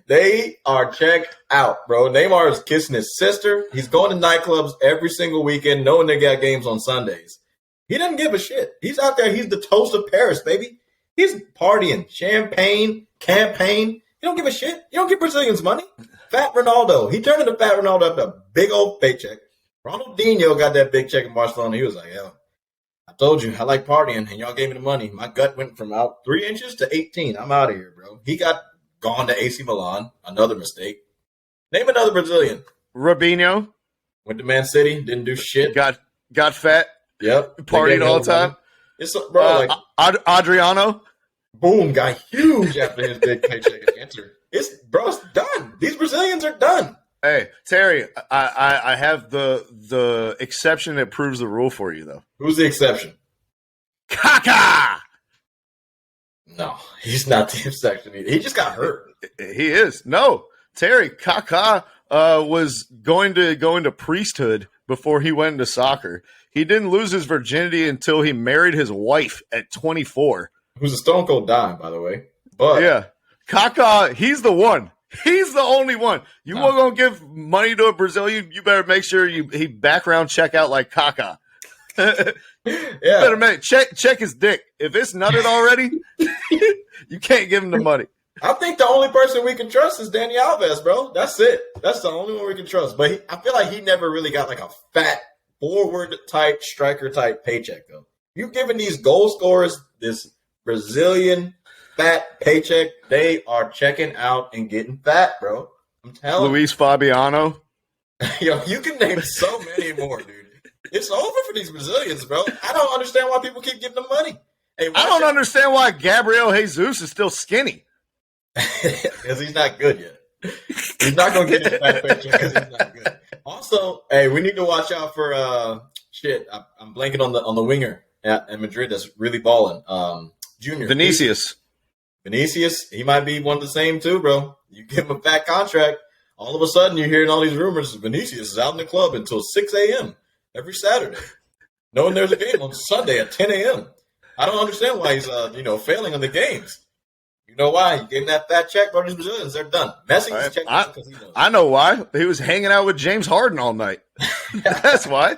they are checked out, bro. Neymar is kissing his sister. He's going to nightclubs every single weekend, knowing they got games on Sundays. He doesn't give a shit. He's out there. He's the toast of Paris, baby. He's partying, champagne, campaign. You don't give a shit. You don't give Brazilians money. Fat Ronaldo. He turned into Fat Ronaldo after a big old paycheck. Ronaldinho got that big check in Barcelona. He was like, yo, I told you, I like partying, and y'all gave me the money. My gut went from out 3 inches to 18. I'm out of here, bro. He got gone to AC Milan. Another mistake. Name another Brazilian. Robinho. Went to Man City. Didn't do shit. Got fat. Yep. Partied all the time. It's bro, Adriano. Boom, got huge after his big paycheck at Inter. It's done. These Brazilians are done. Hey, Terry, I have the exception that proves the rule for you, though. Who's the exception? Kaká! No, he's not the exception either. He just got hurt. He is. No, Terry, Kaká was going to go into priesthood before he went into soccer. He didn't lose his virginity until he married his wife at 24. Who's a stone cold dime, by the way. But yeah, Kaká, he's the one. He's the only one. You were going to give money to a Brazilian, you better make sure he background check out like Kaká. Better check his dick. If it's nutted already, you can't give him the money. I think the only person we can trust is Dani Alves, bro. That's it. That's the only one we can trust. But I feel like he never really got like a fat forward type, striker type paycheck, though. You giving these goal scorers this Brazilian fat paycheck, they are checking out and getting fat, bro. I'm telling you. Luis Fabiano. Yo, you can name so many more, dude. It's over for these Brazilians, bro. I don't understand why people keep giving them money. Hey, I don't understand why Gabriel Jesus is still skinny. Because he's not good yet. He's not going to get his back picture because he's not good. Also, hey, we need to watch out for I'm blanking on the winger in Madrid that's really balling. Junior Vinicius, he might be one of the same too, bro. You give him a fat contract, all of a sudden you're hearing all these rumors. Vinicius is out in the club until 6 a.m. every Saturday, knowing there's a game on Sunday at 10 a.m. I don't understand why he's failing on the games. You know why? You gave him that fat check, bro. These Brazilians, they're done. Messi's checking out because he knows. I know why. He was hanging out with James Harden all night. That's why.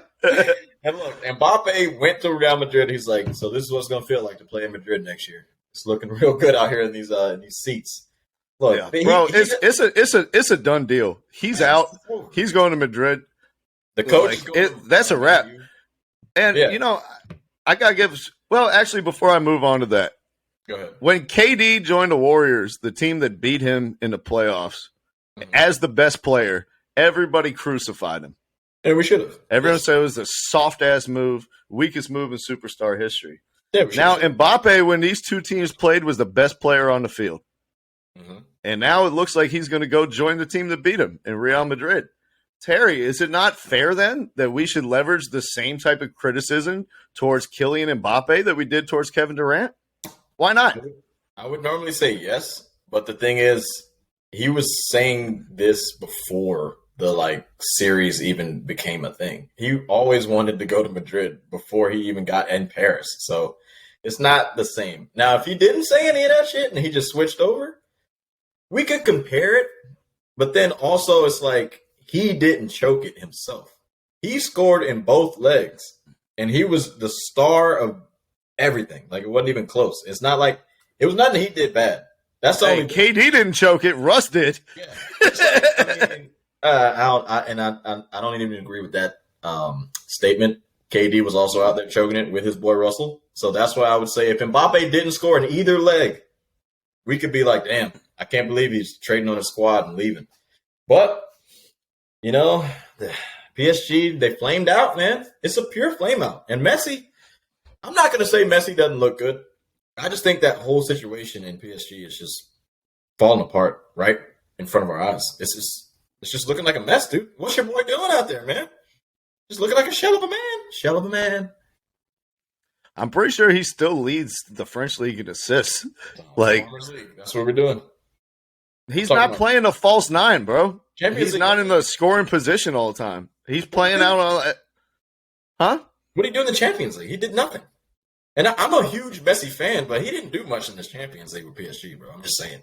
And look, Mbappe went to Real Madrid. He's like, so this is what it's going to feel like to play in Madrid next year. It's looking real good out here in these seats. Look, yeah. Bro, it's a done deal. He's out. He's going to Madrid. The coach, that's a wrap. And I gotta give. Well, actually, before I move on to that, go ahead. When KD joined the Warriors, the team that beat him in the playoffs, as the best player, everybody crucified him. And we should have. Everyone said it was the soft-ass move, weakest move in superstar history. Yeah, now, Mbappe, when these two teams played, was the best player on the field. Mm-hmm. And now it looks like he's going to go join the team that beat him in Real Madrid. Terry, is it not fair then that we should leverage the same type of criticism towards Kylian Mbappe that we did towards Kevin Durant? Why not? I would normally say yes, but the thing is, he was saying this before the series even became a thing. He always wanted to go to Madrid before he even got in Paris. So it's not the same. Now, if he didn't say any of that shit and he just switched over, we could compare it. But then also it's like he didn't choke it himself. He scored in both legs, and he was the star of everything. Like, it wasn't even close. It's not like it was nothing he did bad. That's the only KD didn't choke it. Russ did. Yeah. I don't even agree with that statement. KD was also out there choking it with his boy Russell. So that's why I would say if Mbappe didn't score in either leg, we could be like, damn, I can't believe he's trading on his squad and leaving. But, the PSG, they flamed out, man. It's a pure flame out. And Messi, I'm not going to say Messi doesn't look good. I just think that whole situation in PSG is just falling apart right in front of our eyes. It's just looking like a mess, dude. What's your boy doing out there, man? Just looking like a shell of a man. Shell of a man. I'm pretty sure he still leads the French league in assists. That's what we're doing. He's not playing a false nine, bro. He's not in the scoring position all the time. He's playing out on. Huh? What did he do in the Champions League? He did nothing. And I'm a huge Messi fan, but he didn't do much in this Champions League with PSG, bro. I'm just saying.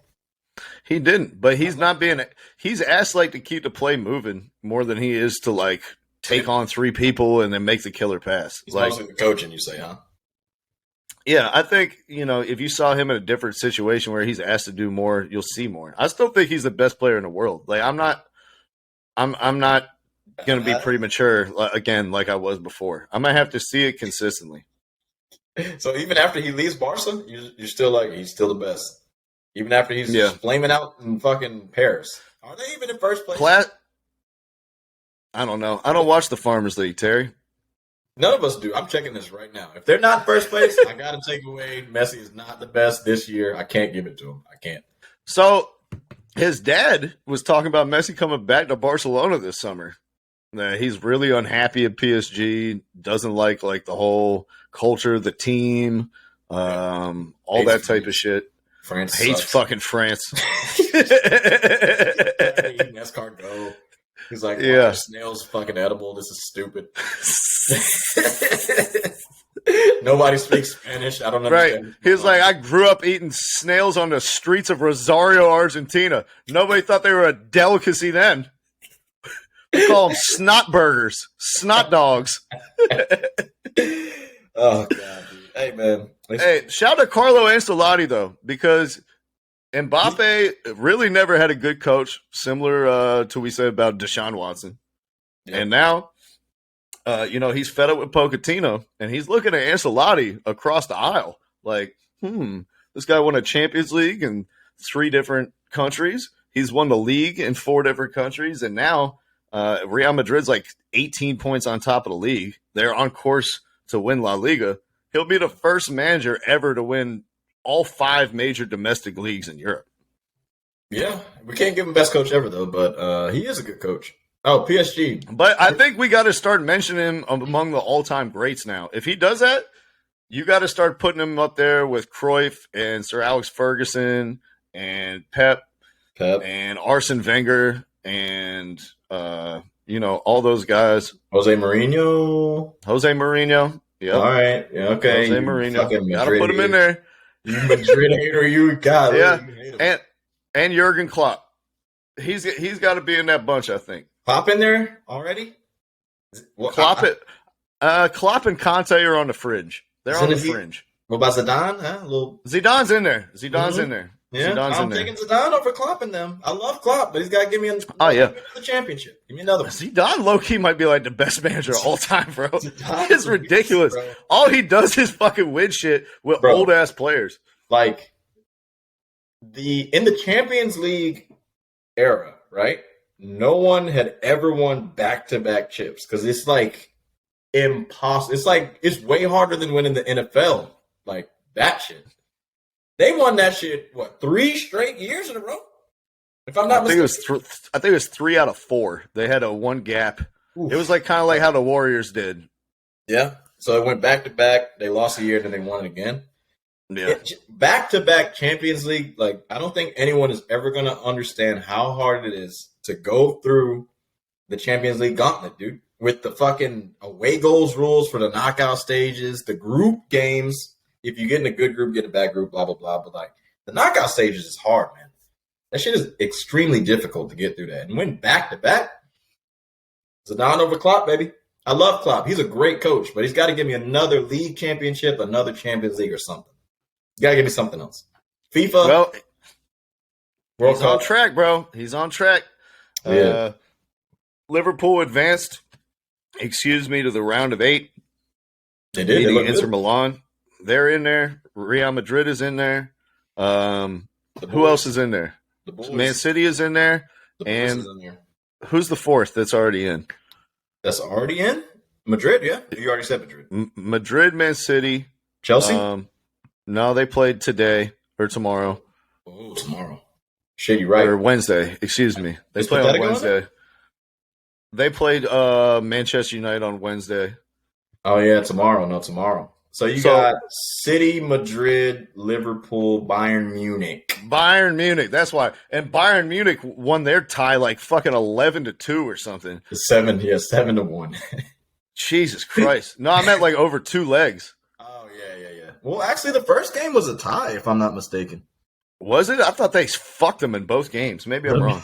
He didn't, but he's not being. He's asked to keep the play moving more than he is to take on three people and then make the killer pass. He's mostly the coaching, you say, huh? Yeah, I think if you saw him in a different situation where he's asked to do more, you'll see more. I still think he's the best player in the world. I'm not going to be premature again like I was before. I'm gonna have to see it consistently. So even after he leaves Barca, you're still he's still the best. Even after he's flaming out in fucking Paris. Are they even in first place? I don't know. I don't watch the Farmers League, Terry. None of us do. I'm checking this right now. If they're not in first place, I got to take away Messi is not the best this year. I can't give it to him. I can't. So his dad was talking about Messi coming back to Barcelona this summer. He's really unhappy at PSG, doesn't like the whole culture, the team, all that type of shit. France hates sucks. Fucking France. Escargot. He's like, yeah, snails fucking edible. This is stupid. Nobody speaks Spanish. I don't understand. Right. He was like, I grew up eating snails on the streets of Rosario, Argentina. Nobody thought they were a delicacy then. We call them snot burgers, snot dogs. Oh, God, dude. Hey, man. Hey, shout out to Carlo Ancelotti, though, because Mbappe really never had a good coach, similar to we said about DeShaun Watson. Yeah. And now, he's fed up with Pochettino, and he's looking at Ancelotti across the aisle like, this guy won a Champions League in 3 different countries. He's won the league in 4 different countries, and now Real Madrid's like 18 points on top of the league. They're on course to win La Liga. He'll be the first manager ever to win all 5 major domestic leagues in Europe. Yeah, we can't give him best coach ever, though, but he is a good coach. Oh, PSG. But I think we got to start mentioning him among the all-time greats now. If he does that, you got to start putting him up there with Cruyff and Sir Alex Ferguson and Pep. And Arsene Wenger and, all those guys. Jose Mourinho. Yep. All right. Yeah, okay. Jose Mourinho. Got to put him in there. You Madrid hater, you got it. Yeah. And Jurgen Klopp. He's got to be in that bunch, I think. Klopp in there already? Klopp and Conte are on the fringe. They're on the fringe. What about Zidane? Zidane's in there. In there. Yeah, I'm taking Zidane over Klopp in them. I love Klopp, but he's got to give me the championship. Give me another one. Zidane low-key might be like the best manager of all time, bro. It's ridiculous. Bro. All he does is fucking win shit with old-ass players. Like, in the Champions League era, right? No one had ever won back-to-back chips because it's like impossible. It's like it's way harder than winning the NFL. Like that shit. They won that shit, 3 straight years in a row? If I'm not mistaken. I think it was 3 out of 4. They had a 1 gap. Oof. It was like kind of like how the Warriors did. Yeah. So it went back to back. They lost a year, then they won it again. Yeah. Back to back Champions League. Like, I don't think anyone is ever going to understand how hard it is to go through the Champions League gauntlet, dude. With the fucking away goals rules for the knockout stages, the group games. If you get in a good group, get in a bad group, blah, blah, blah. But, like, the knockout stages is hard, man. That shit is extremely difficult to get through that. And win back-to-back, Zidane over Klopp, baby. I love Klopp. He's a great coach, but he's got to give me another league championship, another Champions League or something. He's got to give me something else. FIFA. Well, World Cup. On track, bro. He's on track. Yeah. Liverpool advanced, to the round of 8. They did. Beating Inter Milan. They're in there. Real Madrid is in there. Who else is in there? Man City is in there. And who's the 4th that's already in? That's already in? Madrid, yeah. You already said Madrid. Madrid, Man City. Chelsea? No, they played today or tomorrow. Oh, tomorrow. Shit, you're right. Or Wednesday. Excuse me. They play on Wednesday. They played Manchester United on Wednesday. Oh, yeah, tomorrow. No, tomorrow. So you got City, Madrid, Liverpool, Bayern Munich. That's why. And Bayern Munich won their tie like fucking 11-2 or something. 7-1. Jesus Christ. No, I meant like over 2 legs. Oh, yeah. Well, actually, the first game was a tie, if I'm not mistaken. Was it? I thought they fucked them in both games. Maybe I'm wrong.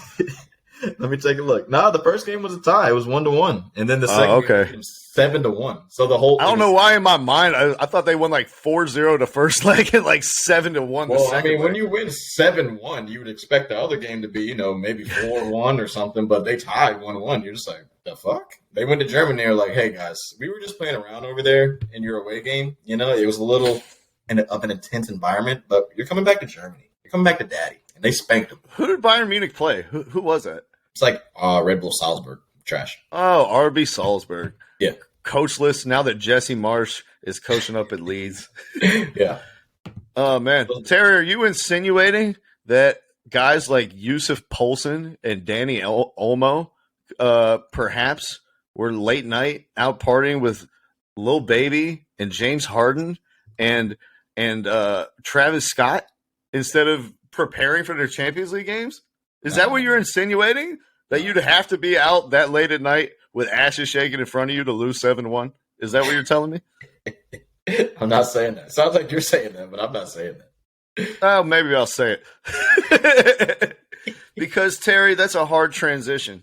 Let me take a look. No, the first game was a tie. It was 1-1. And then the second game was 7-1. So the whole I don't know why in my mind I thought they won like 4-0 the first leg and like 7-1 the second leg. When you win 7-1, you would expect the other game to be, maybe 4-1 or something, but they tied 1-1. You're just like, the fuck? They went to Germany. They're like, hey guys, we were just playing around over there in your away game. It was a little of an intense environment, but you're coming back to Germany. You're coming back to daddy. And they spanked them. Who did Bayern Munich play? Who was that? It's like Red Bull Salzburg. Trash. Oh, RB Salzburg. Yeah. Coachless now that Jesse Marsch is coaching up at Leeds. Yeah. Oh, man. Terry, are you insinuating that guys like Yusuf Poulsen and Danny Olmo perhaps were late night out partying with Lil Baby and James Harden and Travis Scott instead of preparing for their Champions League games? Is that what you're insinuating? That you'd have to be out that late at night with ashes shaking in front of you to lose 7-1? Is that what you're telling me? I'm not saying that. Sounds like you're saying that, but I'm not saying that. Oh, maybe I'll say it. Because, Terry, that's a hard transition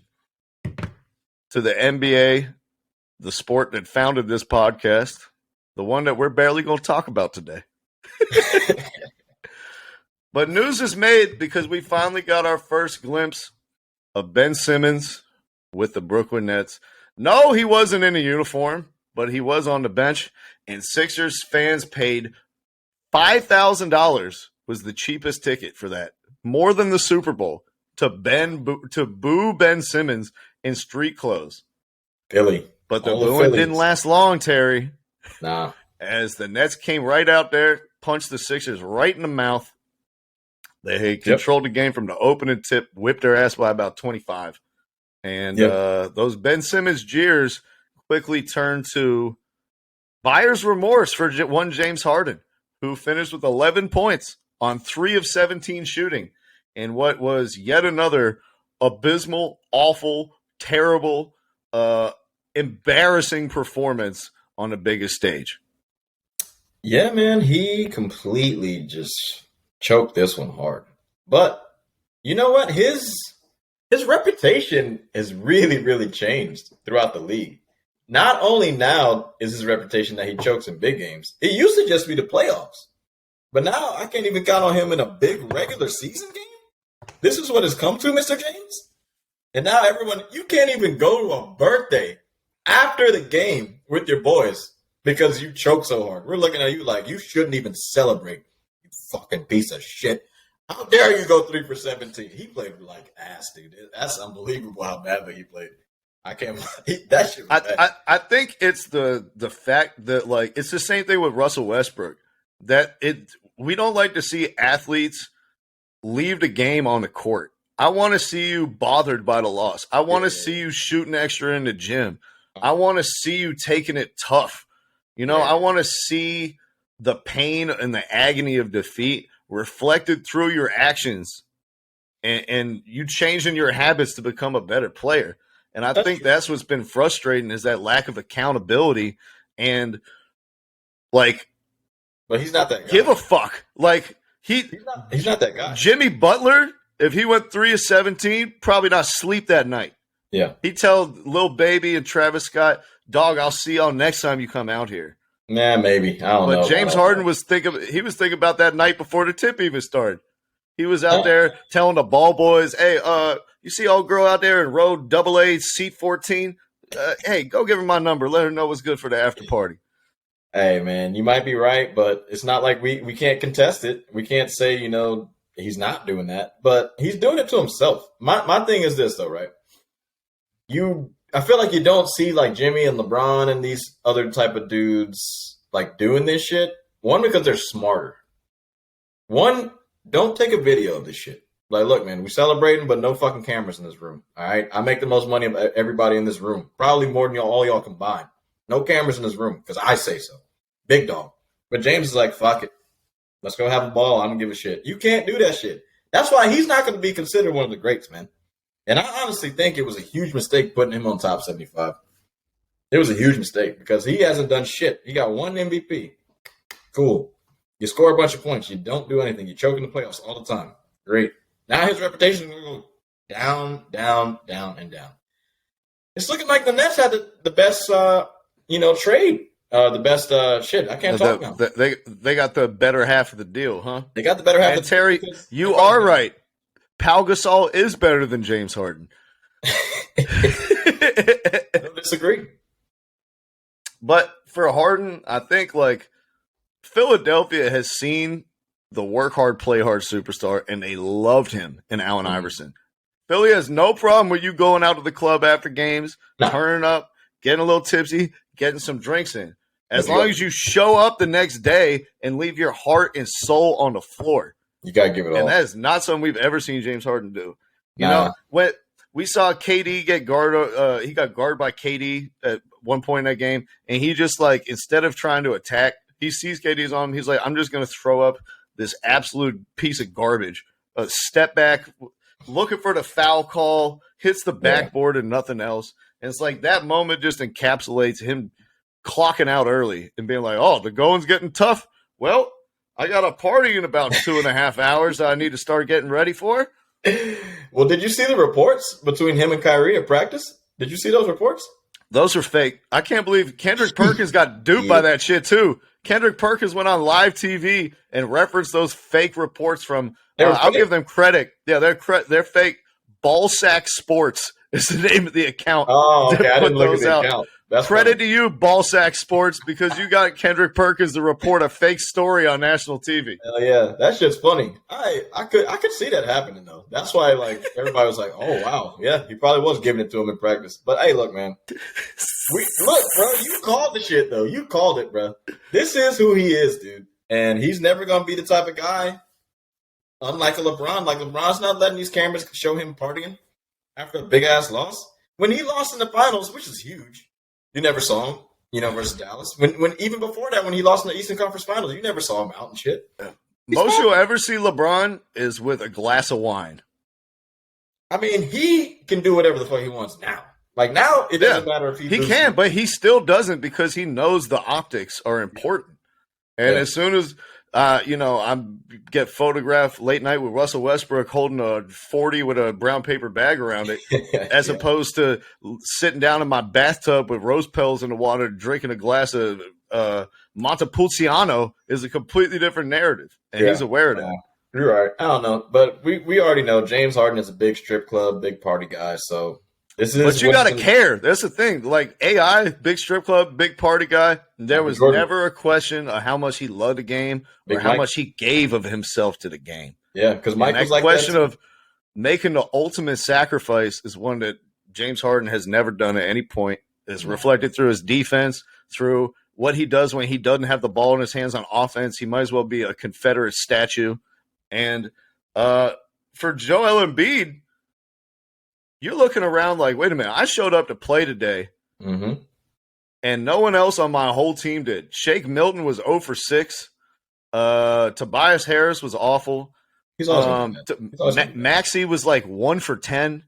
to the NBA, the sport that founded this podcast, the one that we're barely going to talk about today. But news is made because we finally got our first glimpse of Ben Simmons with the Brooklyn Nets. No, he wasn't in a uniform, but he was on the bench, and Sixers fans paid $5,000 was the cheapest ticket for that. More than the Super Bowl. to boo Ben Simmons in street clothes. Philly. But the booing didn't last long, Terry. Nah. As the Nets came right out there, punched the Sixers right in the mouth. They controlled the game from the opening tip, whipped their ass by about 25. And those Ben Simmons jeers quickly turned to buyer's remorse for one James Harden, who finished with 11 points on 3 of 17 shooting in what was yet another abysmal, awful, terrible, embarrassing performance on the biggest stage. Yeah, man, he completely just choked this one hard. But you know what? His reputation has really, really changed throughout the league. Not only now is his reputation that he chokes in big games. It used to just be the playoffs. But now I can't even count on him in a big regular season game. This is what has come to, Mr. James. And now you can't even go to a birthday after the game with your boys because you choke so hard. We're looking at you like you shouldn't even celebrate, you fucking piece of shit. How dare you go 3 for 17? He played like ass, dude. That's unbelievable how badly he played. I can't. That shit was bad. I think it's the fact that like it's the same thing with Russell Westbrook. That we don't like to see athletes leave the game on the court. I want to see you bothered by the loss. I want to see you shooting extra in the gym. I want to see you taking it tough. You know, I want to see the pain and the agony of defeat reflected through your actions and you changing your habits to become a better player. And I think that's what's been frustrating is that lack of accountability and like, but he's not that guy. Give a fuck. Like he's not that guy. Jimmy Butler, if he went 3 of 17, probably not sleep that night. Yeah. He'd tell Lil Baby and Travis Scott, dog, I'll see y'all next time you come out here. Nah, maybe. I don't know. But James Harden was thinking about that night before the tip even started. He was out there telling the ball boys, hey, you see old girl out there in row AA seat 14? Hey, go give her my number. Let her know what's good for the after party. Hey, man, you might be right, but it's not like we can't contest it. We can't say, he's not doing that, but he's doing it to himself. My thing is this, though, right? I feel like you don't see like Jimmy and LeBron and these other type of dudes like doing this shit. One, because they're smarter. One, don't take a video of this shit. Like, look, man, we're celebrating, but no fucking cameras in this room. All right. I make the most money of everybody in this room. Probably more than all y'all combined. No cameras in this room because I say so. Big dog. But James is like, fuck it. Let's go have a ball. I don't give a shit. You can't do that shit. That's why he's not going to be considered one of the greats, man. And I honestly think it was a huge mistake putting him on top 75. It was a huge mistake because he hasn't done shit. He got 1 MVP. Cool. You score a bunch of points. You don't do anything. You choke in the playoffs all the time. Great. Now his reputation is going to go down, down, down, and down. It's looking like the Nets had the best, trade. The best shit. I can't talk now. They got the better half of the deal, huh? They got the better half of the deal. Terry, you are right. Pau Gasol is better than James Harden. I don't disagree. But for Harden, I think like Philadelphia has seen the work hard, play hard superstar, and they loved him in Allen Iverson. Philly has no problem with you going out to the club after games, turning up, getting a little tipsy, getting some drinks in. As long as you show up the next day and leave your heart and soul on the floor. You got to give it all. And that is not something we've ever seen James Harden do. You know, when we saw KD get guarded, he got guarded by KD at one point in that game, and he just like, instead of trying to attack, he sees KD's on him. He's like, I'm just going to throw up this absolute piece of garbage. A step back, looking for the foul call, hits the backboard and nothing else. And it's like that moment just encapsulates him clocking out early and being like, oh, the going's getting tough. Well, I got a party in about 2.5 hours that I need to start getting ready for. Well, did you see the reports between him and Kyrie at practice? Did you see those reports? Those are fake. I can't believe Kendrick Perkins got duped by that shit too. Kendrick Perkins went on live TV and referenced those fake reports from I'll give them credit. Yeah, they're fake. Ballsack Sports is the name of the account. Oh, okay. I didn't look at the account. That's Credit funny. to you, Ballsack Sports, because you got Kendrick Perkins to report a fake story on national TV. Hell yeah, that shit's funny. I could see that happening though. That's why like everybody was like, "Oh wow, yeah, he probably was giving it to him in practice." But hey, look, man, look, bro, you called the shit though. You called it, bro. This is who he is, dude, and he's never gonna be the type of guy. Unlike a LeBron, like LeBron's not letting these cameras show him partying after a big ass loss. When he lost in the finals, which is huge. You never saw him, versus Dallas. When even before that, when he lost in the Eastern Conference Finals, you never saw him out and shit. Most you'll ever see LeBron is with a glass of wine. I mean, he can do whatever the fuck he wants now. Like now, it doesn't matter if he can, but he still doesn't because he knows the optics are important. And as soon as I get photographed late night with Russell Westbrook holding a 40 with a brown paper bag around it, as opposed to sitting down in my bathtub with rose petals in the water, drinking a glass of Montepulciano, is a completely different narrative, and he's aware of that. You're right. I don't know, but we already know James Harden is a big strip club, big party guy. So this is. But you got to care. That's the thing. Like AI, big strip club, big party guy. There was never a question of how much he loved the game or how much he gave of himself to the game. Yeah, because Mike was like that. Question of making the ultimate sacrifice is one that James Harden has never done at any point. It's reflected through his defense, through what he does when he doesn't have the ball in his hands on offense. He might as well be a Confederate statue. And for Joel Embiid, you're looking around like, wait a minute, I showed up to play today, and no one else on my whole team did. Shake Milton was 0 for 6. Tobias Harris was awful. He's awesome. Maxey was like 1 for 10.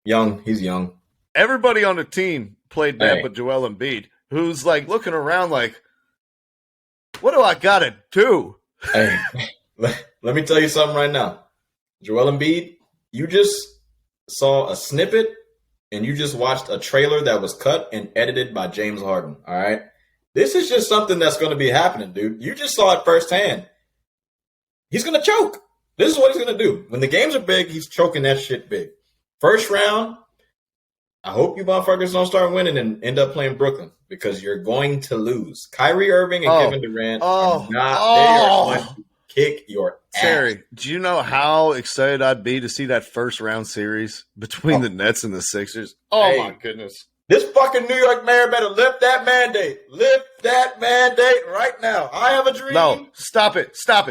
He's young. Everybody on the team played bad, but Joel Embiid, who's like looking around like, what do I got to do? Hey, let me tell you something right now. Joel Embiid, you just saw a snippet and you just watched a trailer that was cut and edited by James Harden. All right. This is just something that's going to be happening, dude. You just saw it firsthand. He's going to choke. This is what he's going to do. When the games are big, he's choking that shit big. First round, I hope you motherfuckers don't start winning and end up playing Brooklyn because you're going to lose. Kyrie Irving and Kevin Durant are not there to kick your ass. Terry, do you know how excited I'd be to see that first round series between the Nets and the Sixers? Oh, my goodness. This fucking New York mayor better lift that mandate. Lift that mandate right now. I have a dream. No, stop it. Stop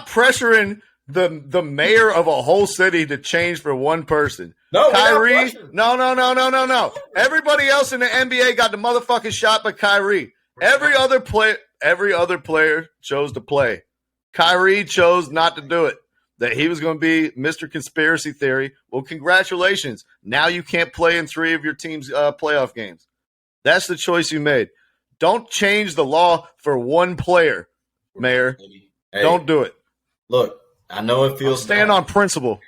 pressuring the mayor of a whole city to change for one person. No, Kyrie. No. Everybody else in the NBA got the motherfucking shot but Kyrie. Every other player chose to play. Kyrie chose not to do it. That he was going to be Mr. Conspiracy Theory. Well, congratulations. Now you can't play in 3 of your team's playoff games. That's the choice you made. Don't change the law for one player, Mayor. Hey, don't do it. Look, I know it feels stand on principle.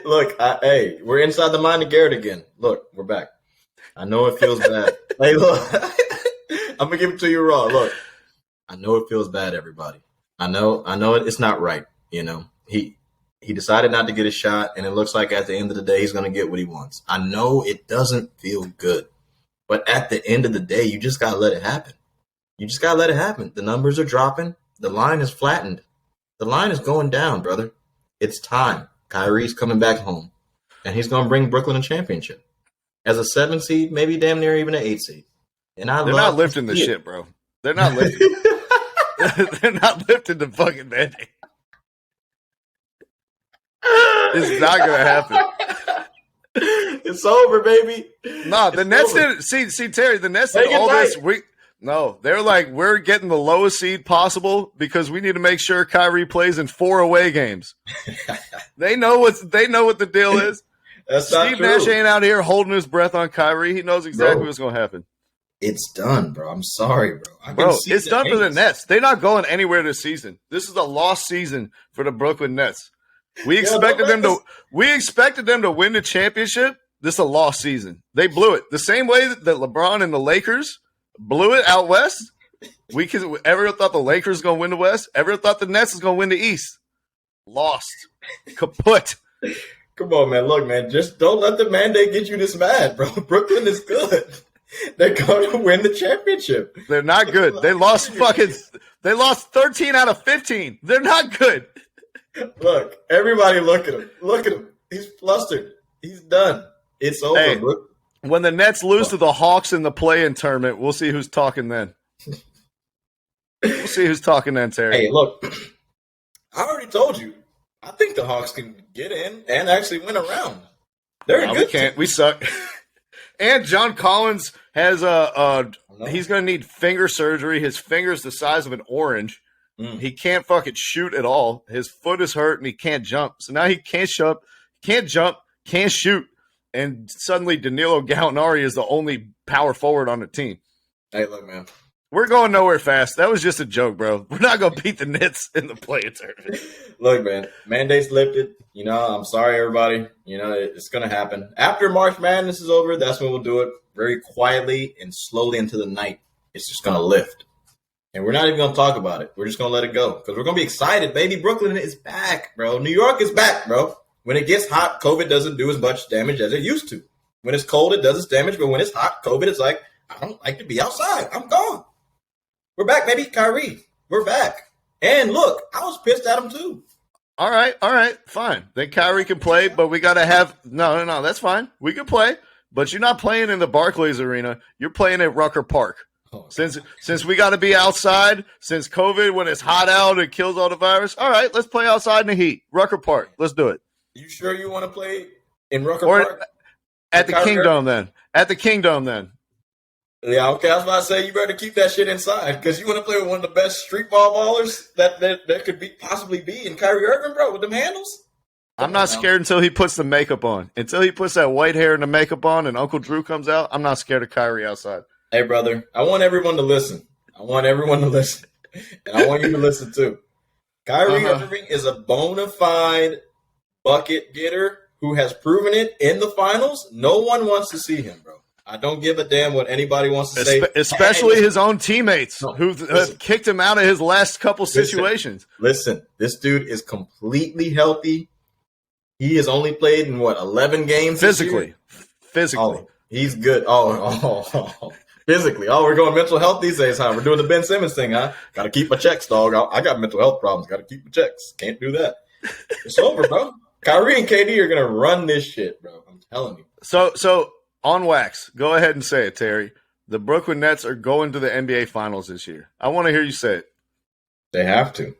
Look, we're inside the mind of Garrett again. Look, we're back. I know it feels bad. Hey, look, I'm gonna give it to you raw. Look, I know it feels bad, everybody. I know it's not right. He decided not to get a shot, and it looks like at the end of the day he's gonna get what he wants. I know it doesn't feel good, but at the end of the day, you just gotta let it happen. You just gotta let it happen. The numbers are dropping. The line is flattened. The line is going down, brother. It's time. Kyrie's coming back home, and he's going to bring Brooklyn a championship. As a 7 seed, maybe damn near even an 8 seed. And they're not lifting the shit, bro. They're not lifting. They're not lifting the fucking mandate. It's not going to happen. It's over, baby. No, the Nets didn't. See, Terry, the Nets did all this. No, they're like, we're getting the lowest seed possible because we need to make sure Kyrie plays in 4 away games. They know what the deal is. That's not Steve true. Nash ain't out here holding his breath on Kyrie. He knows exactly what's going to happen. It's done, bro. I'm sorry, bro. It's done for the Nets. They're not going anywhere this season. This is a lost season for the Brooklyn Nets. We expected them to win the championship. This is a lost season. They blew it the same way that LeBron and the Lakers blew it out west. Everyone thought the Lakers was going to win the West. Everyone thought the Nets was going to win the East. Lost. Kaput. Come on, man. Look, man, just don't let the mandate get you this mad, bro. Brooklyn is good. They're going to win the championship. They're not good. They lost 13 out of 15. They're not good. Look, everybody look at him. Look at him. He's flustered. He's done. It's over, Hey, bro. when the Nets lose to the Hawks in the play-in tournament, we'll see who's talking then. We'll see who's talking then, Terry. Hey, look, I already told you. I think the Hawks can get in and actually win a round. They're a good we can't. team. We suck. And John Collins has he's going to need finger surgery. His finger's the size of an orange. He can't fucking shoot at all. His foot is hurt and he can't jump. So now he can't jump, can't shoot. And suddenly Danilo Gallinari is the only power forward on the team. Hey, look, man. We're going nowhere fast. That was just a joke, bro. We're not going to beat the Nets in the play-in tournament. Look, man. Mandates lifted. I'm sorry, everybody. It's going to happen. After March Madness is over, that's when we'll do it very quietly and slowly into the night. It's just going to lift. And we're not even going to talk about it. We're just going to let it go because we're going to be excited, baby. Brooklyn is back, bro. New York is back, bro. When it gets hot, COVID doesn't do as much damage as it used to. When it's cold, it does its damage. But when it's hot, COVID is like, I don't like to be outside. I'm gone. We're back, baby. Kyrie, we're back. And look, I was pissed at him too. All right, fine. Then Kyrie can play, but we got to have – no, that's fine. We can play, but you're not playing in the Barclays Arena. You're playing at Rucker Park. Oh, since we got to be outside, since COVID, when it's hot out, it kills all the virus. All right, let's play outside in the heat. Rucker Park. Let's do it. You sure you want to play in Rucker Park? At the Kingdom then. At the Kingdom then. Yeah, okay. I was about to say you better keep that shit inside because you want to play with one of the best street ball ballers that could possibly be in Kyrie Irving, bro, with them handles. I'm not scared until he puts the makeup on. Until he puts that white hair and the makeup on and Uncle Drew comes out, I'm not scared of Kyrie outside. Hey, brother, I want everyone to listen. And I want you to listen too. Kyrie Irving is a bona fide bucket getter who has proven it in the finals. No one wants to see him, bro. I don't give a damn what anybody wants to say. Especially his own teammates who kicked him out of his last couple situations. Listen, this dude is completely healthy. He has only played in, 11 games Physically. Oh, he's good. Physically. Oh, we're going mental health these days, huh? We're doing the Ben Simmons thing, huh? Got to keep my checks, dog. I got mental health problems. Got to keep my checks. Can't do that. It's over, bro. Kyrie and KD are going to run this shit, bro. I'm telling you. So on wax, go ahead and say it, Terry. The Brooklyn Nets are going to the NBA Finals this year. I want to hear you say it. They have to.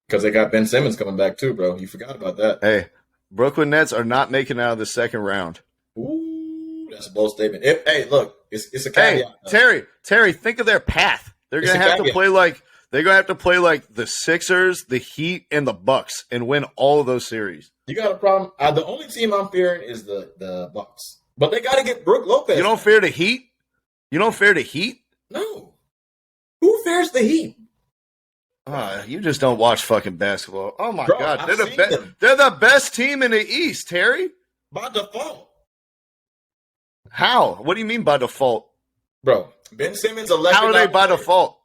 Because they got Ben Simmons coming back too, bro. You forgot about that. Hey, Brooklyn Nets are not making it out of the second round. Ooh, that's a bold statement. Look, it's a caveat. Hey, Terry, think of their path. They're going to have to play like the Sixers, the Heat, and the Bucks and win all of those series. You got a problem? The only team I'm fearing is the Bucks. But they got to get Brook Lopez. You don't fear the Heat? No. Who fears the Heat? You just don't watch fucking basketball. Oh, my God. They're the best team in the East, Terry. By default. How? What do you mean by default? Bro, Ben Simmons elected. How are they by default?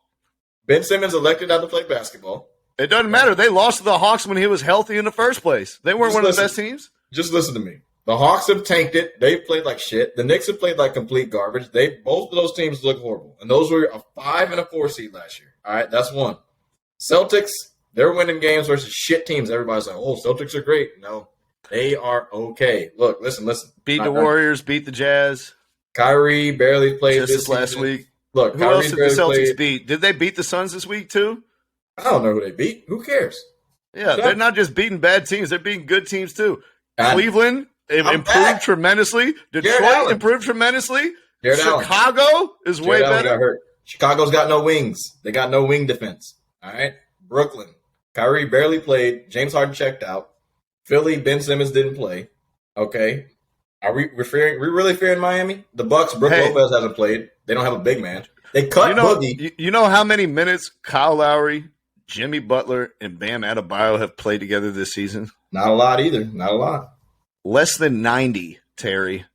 Ben Simmons elected not to play basketball. It doesn't matter. They lost to the Hawks when he was healthy in the first place. They weren't one of the best teams. Just listen to me. The Hawks have tanked it. They've played like shit. The Knicks have played like complete garbage. Both of those teams look horrible. And those were a 5 and a 4 seed last year. All right, that's one. Celtics, they're winning games versus shit teams. Everybody's like, oh, Celtics are great. No, they are okay. Look, listen. Beat the Warriors, beat the Jazz. Kyrie barely played this last week. Look, who else did the Celtics beat? Did they beat the Suns this week too? I don't know who they beat. Who cares? Yeah, they're not just beating bad teams. They're beating good teams too. Cleveland improved tremendously. Detroit improved tremendously. Chicago is way better. Got hurt. Chicago's got no wings. They got no wing defense. All right. Brooklyn. Kyrie barely played. James Harden checked out. Philly, Ben Simmons didn't play. Okay. Are we really fearing Miami? The Bucks, Brook Lopez hasn't played. They don't have a big man. They cut Boogie. You know how many minutes Kyle Lowry, Jimmy Butler, and Bam Adebayo have played together this season? Not a lot either. Not a lot. Less than 90, Terry.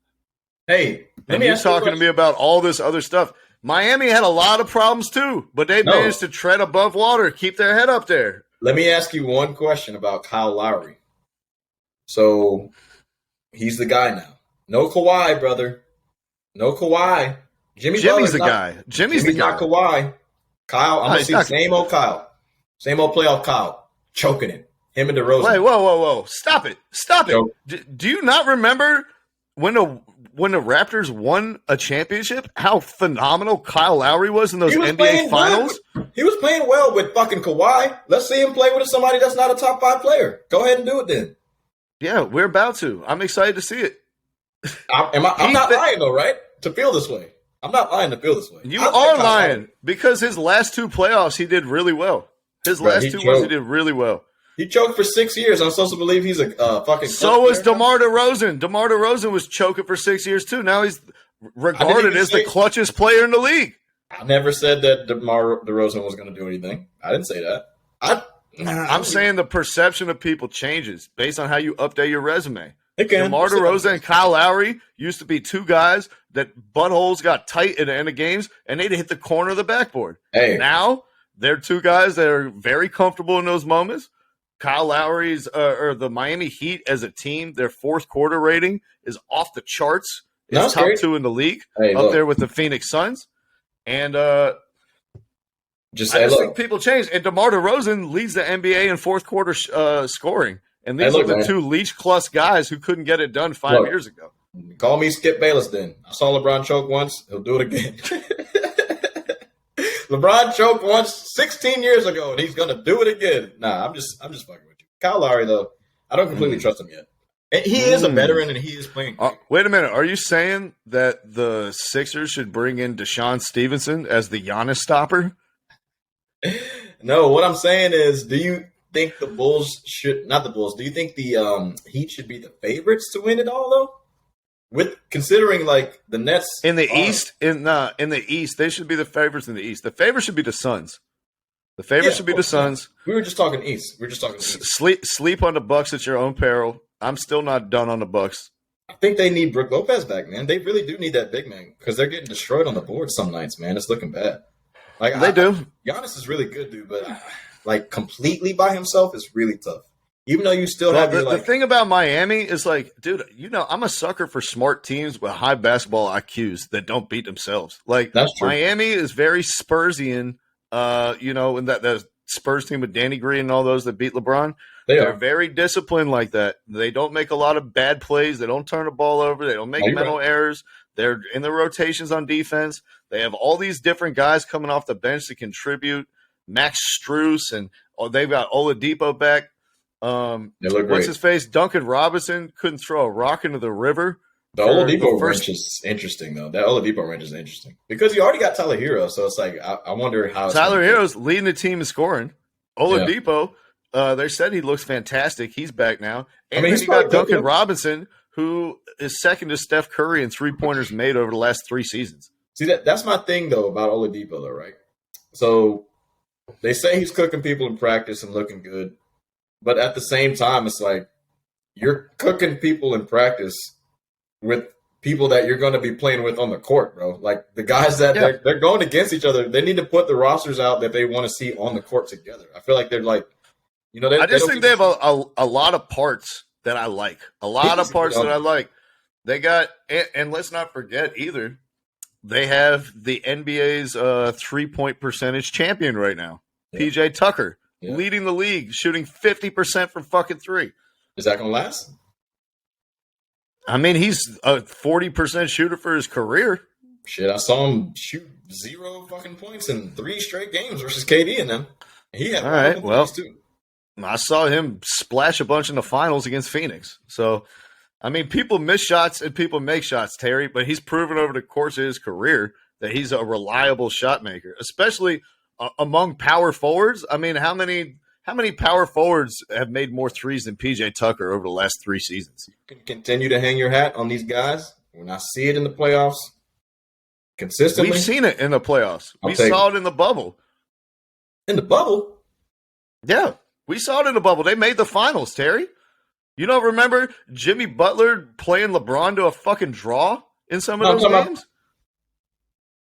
Hey, and you're talking to me about all this other stuff. Miami had a lot of problems too, but they managed to tread above water, keep their head up there. Let me ask you one question about Kyle Lowry. So he's the guy now. No Kawhi, brother. No Kawhi. Jimmy's the guy. Jimmy's the guy. Not Kawhi. Kyle, I'm going to see same old Kyle. Same old playoff Kyle. Choking it. Him and DeRozan. Wait, whoa. Stop it. Do you not remember when the Raptors won a championship, how phenomenal Kyle Lowry was in those NBA Finals? He was playing well with fucking Kawhi. Let's see him play with somebody that's not a top 5 player. Go ahead and do it then. Yeah, we're about to. I'm excited to see it. I'm not lying, though, right? To feel this way. I'm not lying to feel this way. You are lying because his last 2 playoffs, he did really well. His last 2 ones, he did really well. He choked for 6 years. I'm supposed to believe he's a fucking. So was DeMar DeRozan. DeMar DeRozan was choking for 6 years too. Now he's regarded as the clutchest player in the league. I never said that DeMar DeRozan was going to do anything. I didn't say that. I'm saying the perception of people changes based on how you update your resume. Okay. DeMar DeRozan and Kyle Lowry used to be 2 guys that buttholes got tight at the end of games, and they'd hit the corner of the backboard. Hey. Now they're 2 guys that are very comfortable in those moments. Kyle Lowry's or the Miami Heat as a team, their fourth quarter rating is off the charts. It's top 2 in the league, up there with the Phoenix Suns. And I just think people change. And DeMar DeRozan leads the NBA in fourth quarter scoring. And these are the 2 leash-cluss guys who couldn't get it done 5 years ago. Call me Skip Bayless then. I saw LeBron choke once. He'll do it again. LeBron choked once 16 years ago, and he's gonna do it again. Nah, I'm just fucking with you. Kyle Lowry, though, I don't completely trust him yet. And he is a veteran, and he is playing. Wait a minute. Are you saying that the Sixers should bring in DeShaun Stevenson as the Giannis stopper? No, what I'm saying is, do you think the Bulls should not the Bulls? Do you think the Heat should be the favorites to win it all, though? With considering like the Nets in the East, in the East, they should be the favorites in the East. The favorites should be the Suns. The favorites should be the Suns. We were just talking East. Sleep on the Bucks at your own peril. I'm still not done on the Bucks. I think they need Brook Lopez back, man. They really do need that big man because they're getting destroyed on the board some nights, man. It's looking bad. Like they do. Giannis is really good, dude, but like completely by himself is really tough. Even though you still have the thing about Miami is like, dude, I'm a sucker for smart teams with high basketball IQs that don't beat themselves. Like Miami is very Spursian, and that Spurs team with Danny Green and all those that beat LeBron. They're very disciplined like that. They don't make a lot of bad plays. They don't turn the ball over. They don't make mental errors. They're in the rotations on defense. They have all these different guys coming off the bench to contribute. Max Strus and they've got Oladipo back. What's his face? Duncan Robinson couldn't throw a rock into the river. The Oladipo wrench is interesting, though. That Oladipo wrench is interesting because you already got Tyler Hero, so it's like I wonder how Tyler Hero's leading the team in scoring. Oladipo, they said he looks fantastic. He's back now. And then you got Duncan Robinson, who is second to Steph Curry in 3-pointers made over the last 3 seasons. See, that's my thing, though, about Oladipo, though, right? So they say he's cooking people in practice and looking good. But at the same time, it's like you're cooking people in practice with people that you're going to be playing with on the court, bro. Like the guys that they're going against each other. They need to put the rosters out that they want to see on the court together. I feel like they're like, I just think they have a lot of parts that I like. A lot of parts that I like. They got, and let's not forget either, they have the NBA's 3-point percentage champion right now, PJ Tucker. Yeah. Leading the league, shooting 50% from fucking 3. Is that going to last? I mean, he's a 40% shooter for his career. Shit, I saw him shoot 0 fucking points in 3 straight games versus KD and them. He had all right, well, too. I saw him splash a bunch in the finals against Phoenix. So, I mean, people miss shots and people make shots, Terry, but he's proven over the course of his career that he's a reliable shot maker, especially among power forwards. I mean, how many power forwards have made more threes than PJ Tucker over the last 3 seasons? You can continue to hang your hat on these guys. When I see it in the playoffs consistently. We've seen it in the playoffs. We saw it in the bubble. In the bubble? Yeah, we saw it in the bubble. They made the finals, Terry. You don't remember Jimmy Butler playing LeBron to a fucking draw in some of those games?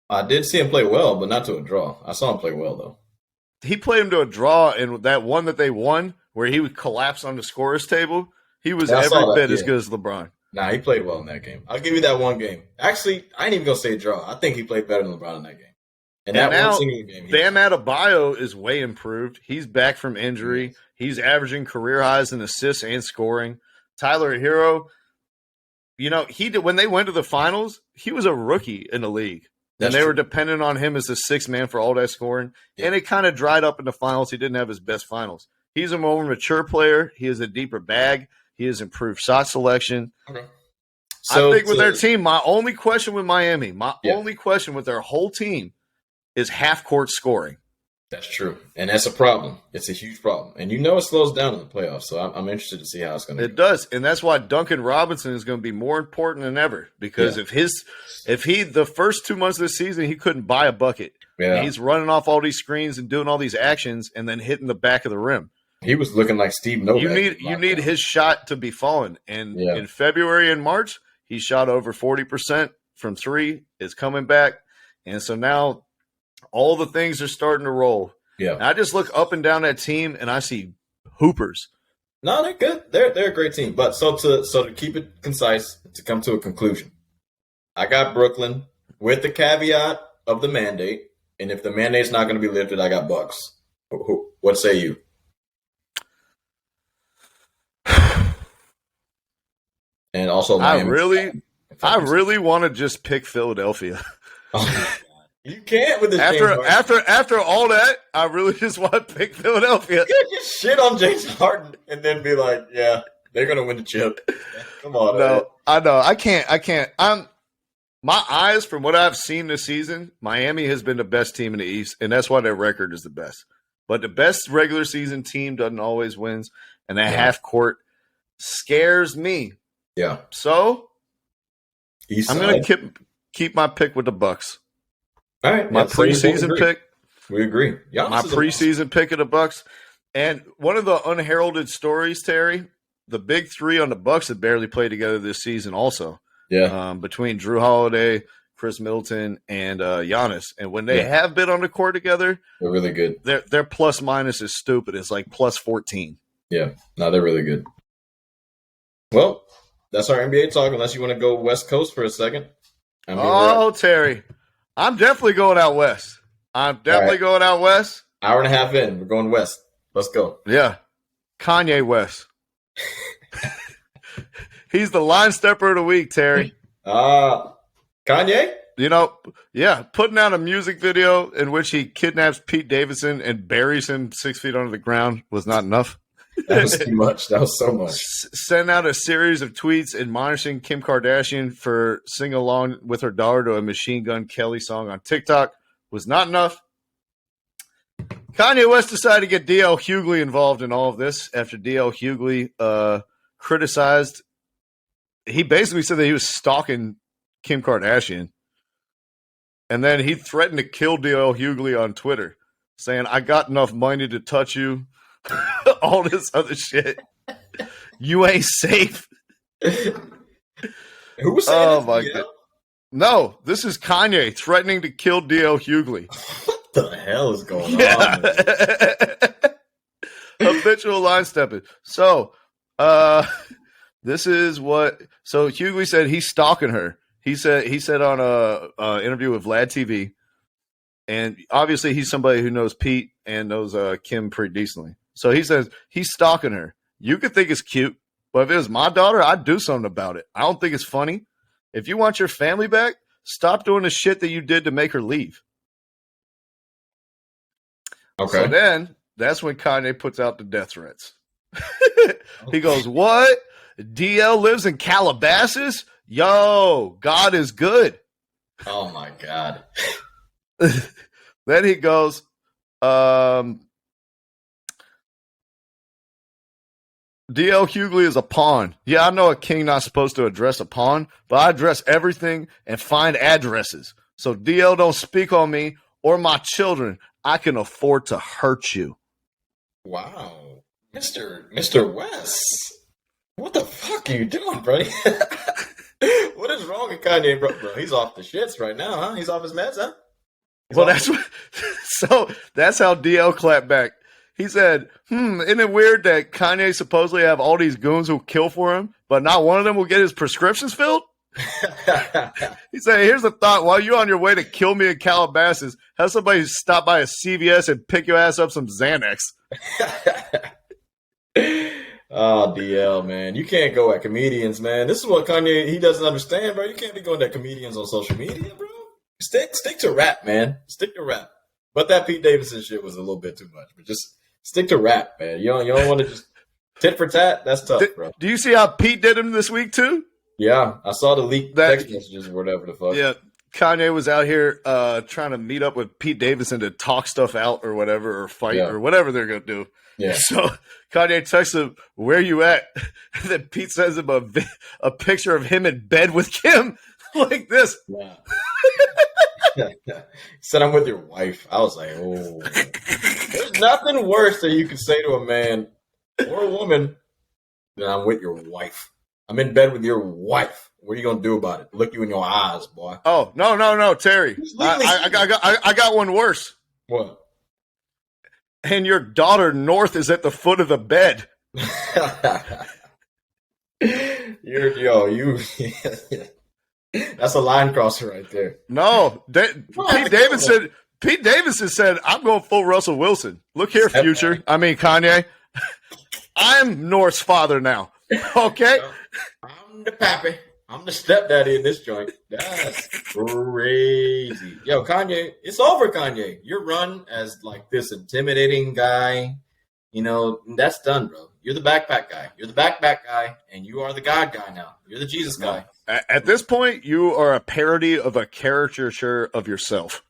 I did see him play well, but not to a draw. I saw him play well, though. He played him to a draw in that one that they won where he would collapse on the scorer's table. he was I saw every that, bit as yeah. good as LeBron. Nah, he played well in that game. I'll give you that one game. Actually, I ain't even gonna say draw. I think he played better than LeBron in that game. And that now, one single game, Bam Adebayo is way improved. He's back from injury. He's averaging career highs in assists and scoring. Tyler Hero, he did when they went to the finals. He was a rookie in the league, and they were dependent on him as the sixth man for all that scoring. Yeah. And it kind of dried up in the finals. He didn't have his best finals. He's a more mature player. He has a deeper bag. He has improved shot selection. Okay. So I think with their team, my only question with Miami, only question with their whole team is half-court scoring. That's true. And that's a problem. It's a huge problem. And it slows down in the playoffs, so I'm interested to see how it's going to It does. And that's why Duncan Robinson is going to be more important than ever because if he the first 2 months of the season, he couldn't buy a bucket. Yeah. He's running off all these screens and doing all these actions and then hitting the back of the rim. He was looking like Steve Novak. You need his shot to be falling. And in February and March, he shot over 40% from three, is coming back. And so now all the things are starting to roll. Yeah. And I just look up and down that team and I see hoopers. No, they're good. They're a great team. But so to keep it concise, to come to a conclusion, I got Brooklyn with the caveat of the mandate. And if the mandate's not going to be lifted, I got Bucks. What say you? And also Miami. I really want to just pick Philadelphia. You can't with this after all that, I really just want to pick Philadelphia. You can't just shit on James Harden and then be like, yeah, they're gonna win the chip. Come on. No, man. I know. I can't. My eyes from what I've seen this season, Miami has been the best team in the East, and that's why their record is the best. But the best regular season team doesn't always win, and that half court scares me. Yeah. So I'm gonna keep my pick with the Bucks. All right, my preseason pick. We agree. My preseason pick of the Bucks, and one of the unheralded stories, Terry, the big three on the Bucks have barely played together this season. Also, between Drew Holiday, Chris Middleton, and Giannis, and when they have been on the court together, they're really good. Their plus minus is stupid. It's like plus 14. Yeah, no, they're really good. Well, that's our NBA talk. Unless you want to go West Coast for a second. Terry. I'm definitely going out west. Going out west. Hour and a half in. We're going west. Let's go. Yeah. Kanye West. He's the line stepper of the week, Terry. Kanye? Putting out a music video in which he kidnaps Pete Davidson and buries him 6 feet under the ground was not enough. That was too much. That was so much. Sent out a series of tweets admonishing Kim Kardashian for singing along with her daughter to a Machine Gun Kelly song on TikTok was not enough. Kanye West decided to get D.L. Hughley involved in all of this after D.L. Hughley criticized. He basically said that he was stalking Kim Kardashian. And then he threatened to kill D.L. Hughley on Twitter, saying, "I got enough money to touch you." All this other shit. You ain't safe. Who was saying oh my god. No, this is Kanye threatening to kill D.L. Hughley. What the hell is going on? Habitual line stepping. So, this is what. So Hughley said he's stalking her. He said on a interview with Vlad TV, and obviously he's somebody who knows Pete and knows Kim pretty decently. So he says he's stalking her. You could think it's cute, but if it was my daughter, I'd do something about it. I don't think it's funny. If you want your family back, stop doing the shit that you did to make her leave. Okay. So then that's when Kanye puts out the death threats. He goes, "What? DL lives in Calabasas? Yo, God is good." Oh my God. Then he goes, DL Hughley is a pawn. Yeah, I know a king not supposed to address a pawn, but I address everything and find addresses. So DL don't speak on me or my children. I can afford to hurt you. Wow. Mr. West. What the fuck are you doing, bro? What is wrong with Kanye, bro? He's off the shits right now, huh? He's off his meds, huh? That's how DL clapped back. He said, isn't it weird that Kanye supposedly have all these goons who kill for him, but not one of them will get his prescriptions filled? He said, here's a thought. While you're on your way to kill me in Calabasas, have somebody stop by a CVS and pick your ass up some Xanax. Oh, DL, man. You can't go at comedians, man. This is what Kanye, he doesn't understand, bro. You can't be going at comedians on social media, bro. Stick to rap, man. Stick to rap. But that Pete Davidson shit was a little bit too much. But just stick to rap, man. You don't want to just tit for tat. That's tough, bro. Do you see how Pete did him this week, too? Yeah, I saw the leaked text messages or whatever the fuck. Yeah, Kanye was out here trying to meet up with Pete Davidson to talk stuff out or whatever, or fight or whatever they're going to do. Yeah. So Kanye texts him, "Where you at?" And then Pete sends him a picture of him in bed with Kim like this. Yeah. He said, "I'm with your wife." I was like, oh. There's nothing worse that you could say to a man or a woman than "I'm with your wife." I'm in bed with your wife. What are you gonna do about it? Look you in your eyes, boy. Oh, no, Terry. I got one worse. What? And your daughter North is at the foot of the bed. That's a line crosser right there. No, Pete Davidson said, "I'm going full Russell Wilson. Look here, Future. I mean Kanye. I'm North's father now. Okay." I'm the pappy. I'm the stepdaddy in this joint. That's crazy. Yo, Kanye, it's over, Kanye. Your run as like this intimidating guy, that's done, bro. You're the backpack guy. You're the backpack guy, and you are the God guy now. You're the Jesus guy. At this point, you are a parody of a caricature of yourself.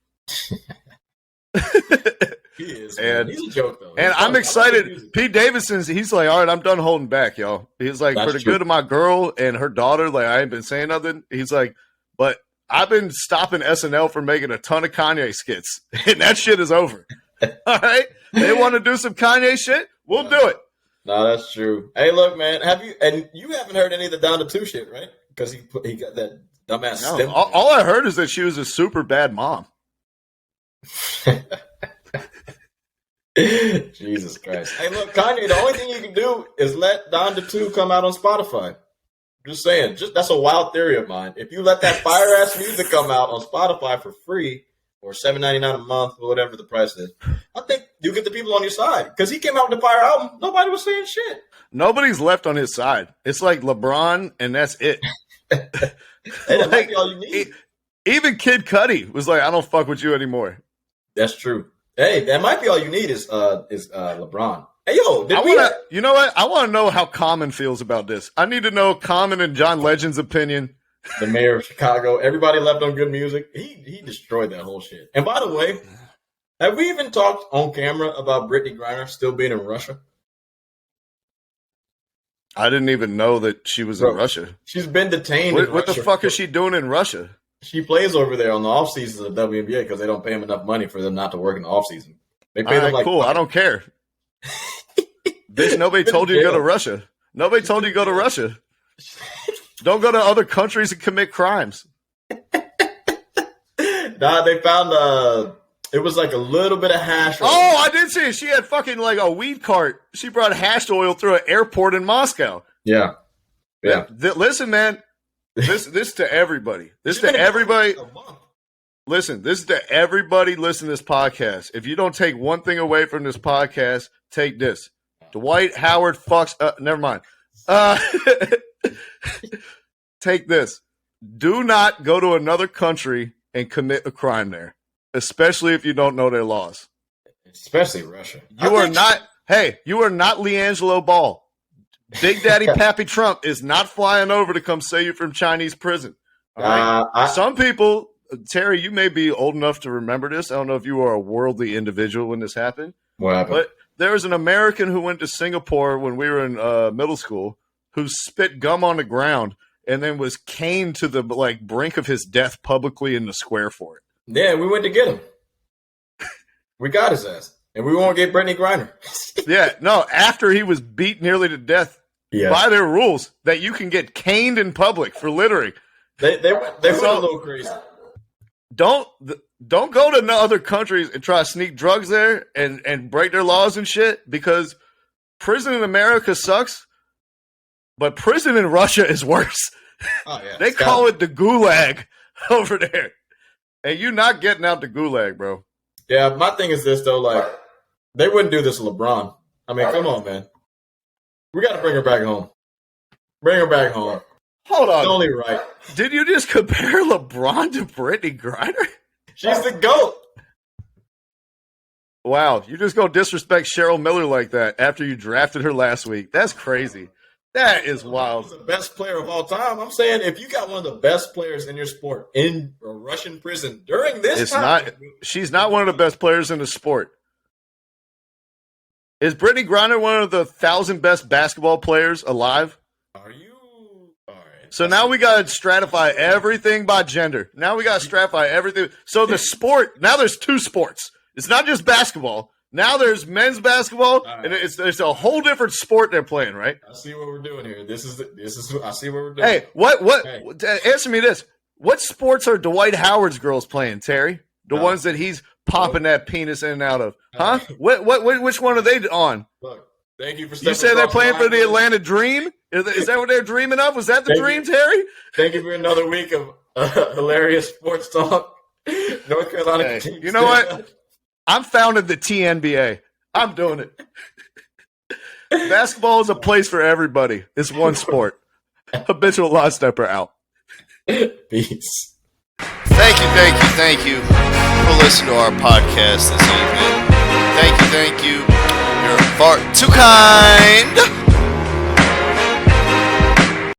He is, man. He's a joke, though. And I'm excited. Pete Davidson's, he's like, all right, I'm done holding back, y'all. He's like, for the good of my girl and her daughter, like, I ain't been saying nothing. He's like, but I've been stopping SNL from making a ton of Kanye skits, and that shit is over. All right? They want to do some Kanye shit? We'll do it. No, that's true. Hey, look, man, you haven't heard any of the Down to 2 shit, right? Because he got that dumbass stem. All I heard is that she was a super bad mom. Jesus Christ. Hey, look, Kanye, the only thing you can do is let Donda 2 come out on Spotify. Just saying. That's a wild theory of mine. If you let that fire-ass music come out on Spotify for free or $7.99 a month or whatever the price is, I think you get the people on your side. Because he came out with the fire album. Nobody was saying shit. Nobody's left on his side. It's like LeBron, and that's it. Hey, that might be all you need. Even Kid Cudi was like, I don't fuck with you anymore. That's true. Hey, that might be all you need is LeBron. Hey, yo, you know what? I want to know how Common feels about this. I need to know Common and John Legend's opinion. The mayor of Chicago. Everybody left on Good Music. He destroyed that whole shit. And by the way, have we even talked on camera about Brittany Griner still being in Russia? I didn't even know that she was in Russia. She's been detained in Russia. What the fuck is she doing in Russia? She plays over there on the off seasons of the WNBA because they don't pay them enough money for them not to work in the off season. They pay them cool. I don't care. Bitch, nobody told you to go to Russia. Nobody told you to go to Russia. Don't go to other countries and commit crimes. Nah, they found it was like a little bit of hash oil. Oh, I did see it. She had fucking like a weed cart. She brought hash oil through an airport in Moscow. Yeah. Listen, man. This to everybody. This to everybody. Listen, this is to everybody listening to this podcast. If you don't take one thing away from this podcast, take this. Dwight Howard fucks. Never mind. Take this. Do not go to another country and commit a crime there, especially if you don't know their laws. Especially Russia. You are not LiAngelo Ball. Big Daddy Pappy Trump is not flying over to come save you from Chinese prison. All right? Some people, Terry, you may be old enough to remember this. I don't know if you were a worldly individual when this happened. What happened? But there was an American who went to Singapore when we were in middle school who spit gum on the ground and then was caned to the brink of his death publicly in the square for it. Yeah, we went to get him. We got his ass. And we won't get Brittany Griner. Yeah, no, after he was beat nearly to death by their rules that you can get caned in public for littering. They went a little crazy. don't go to other countries and try to sneak drugs there and break their laws and shit, because prison in America sucks, but prison in Russia is worse. Oh, yeah. They call it the gulag over there. And you not getting out the gulag, bro. Yeah, my thing is this, though. Like, they wouldn't do this to LeBron. I mean, come on, man. We got to bring her back home. Bring her back home. Hold on. It's only right. Did you just compare LeBron to Brittany Griner? She's the GOAT. Wow, you just go disrespect Cheryl Miller like that after you drafted her last week. That's crazy. That is wild. She's the best player of all time. I'm saying, if you got one of the best players in your sport in a Russian prison during this time. She's not one of the best players in the sport. Is Brittany Griner one of the 1,000 best basketball players alive? Are you? All right. So now we got to stratify everything by gender. Now we got to stratify everything. So the sport, now there's two sports. It's not just basketball. Now there's men's basketball, right. And it's a whole different sport they're playing, right? I see what we're doing here. This is I see what we're doing. Hey, answer me this. What sports are Dwight Howard's girls playing, Terry? The ones that he's popping that penis in and out of. Huh? Which one are they on? Look, thank you for You say they're playing for the Atlanta Dream? Is that what they're dreaming of? Was that the dream, Terry? Thank you for another week of hilarious sports talk. North Carolina. Hey, you know what? I'm founding the TNBA. I'm doing it. Basketball is a place for everybody. It's one sport. Habitual line stepper out. Peace. Thank you for listening to our podcast this evening. Thank you. You're far too kind.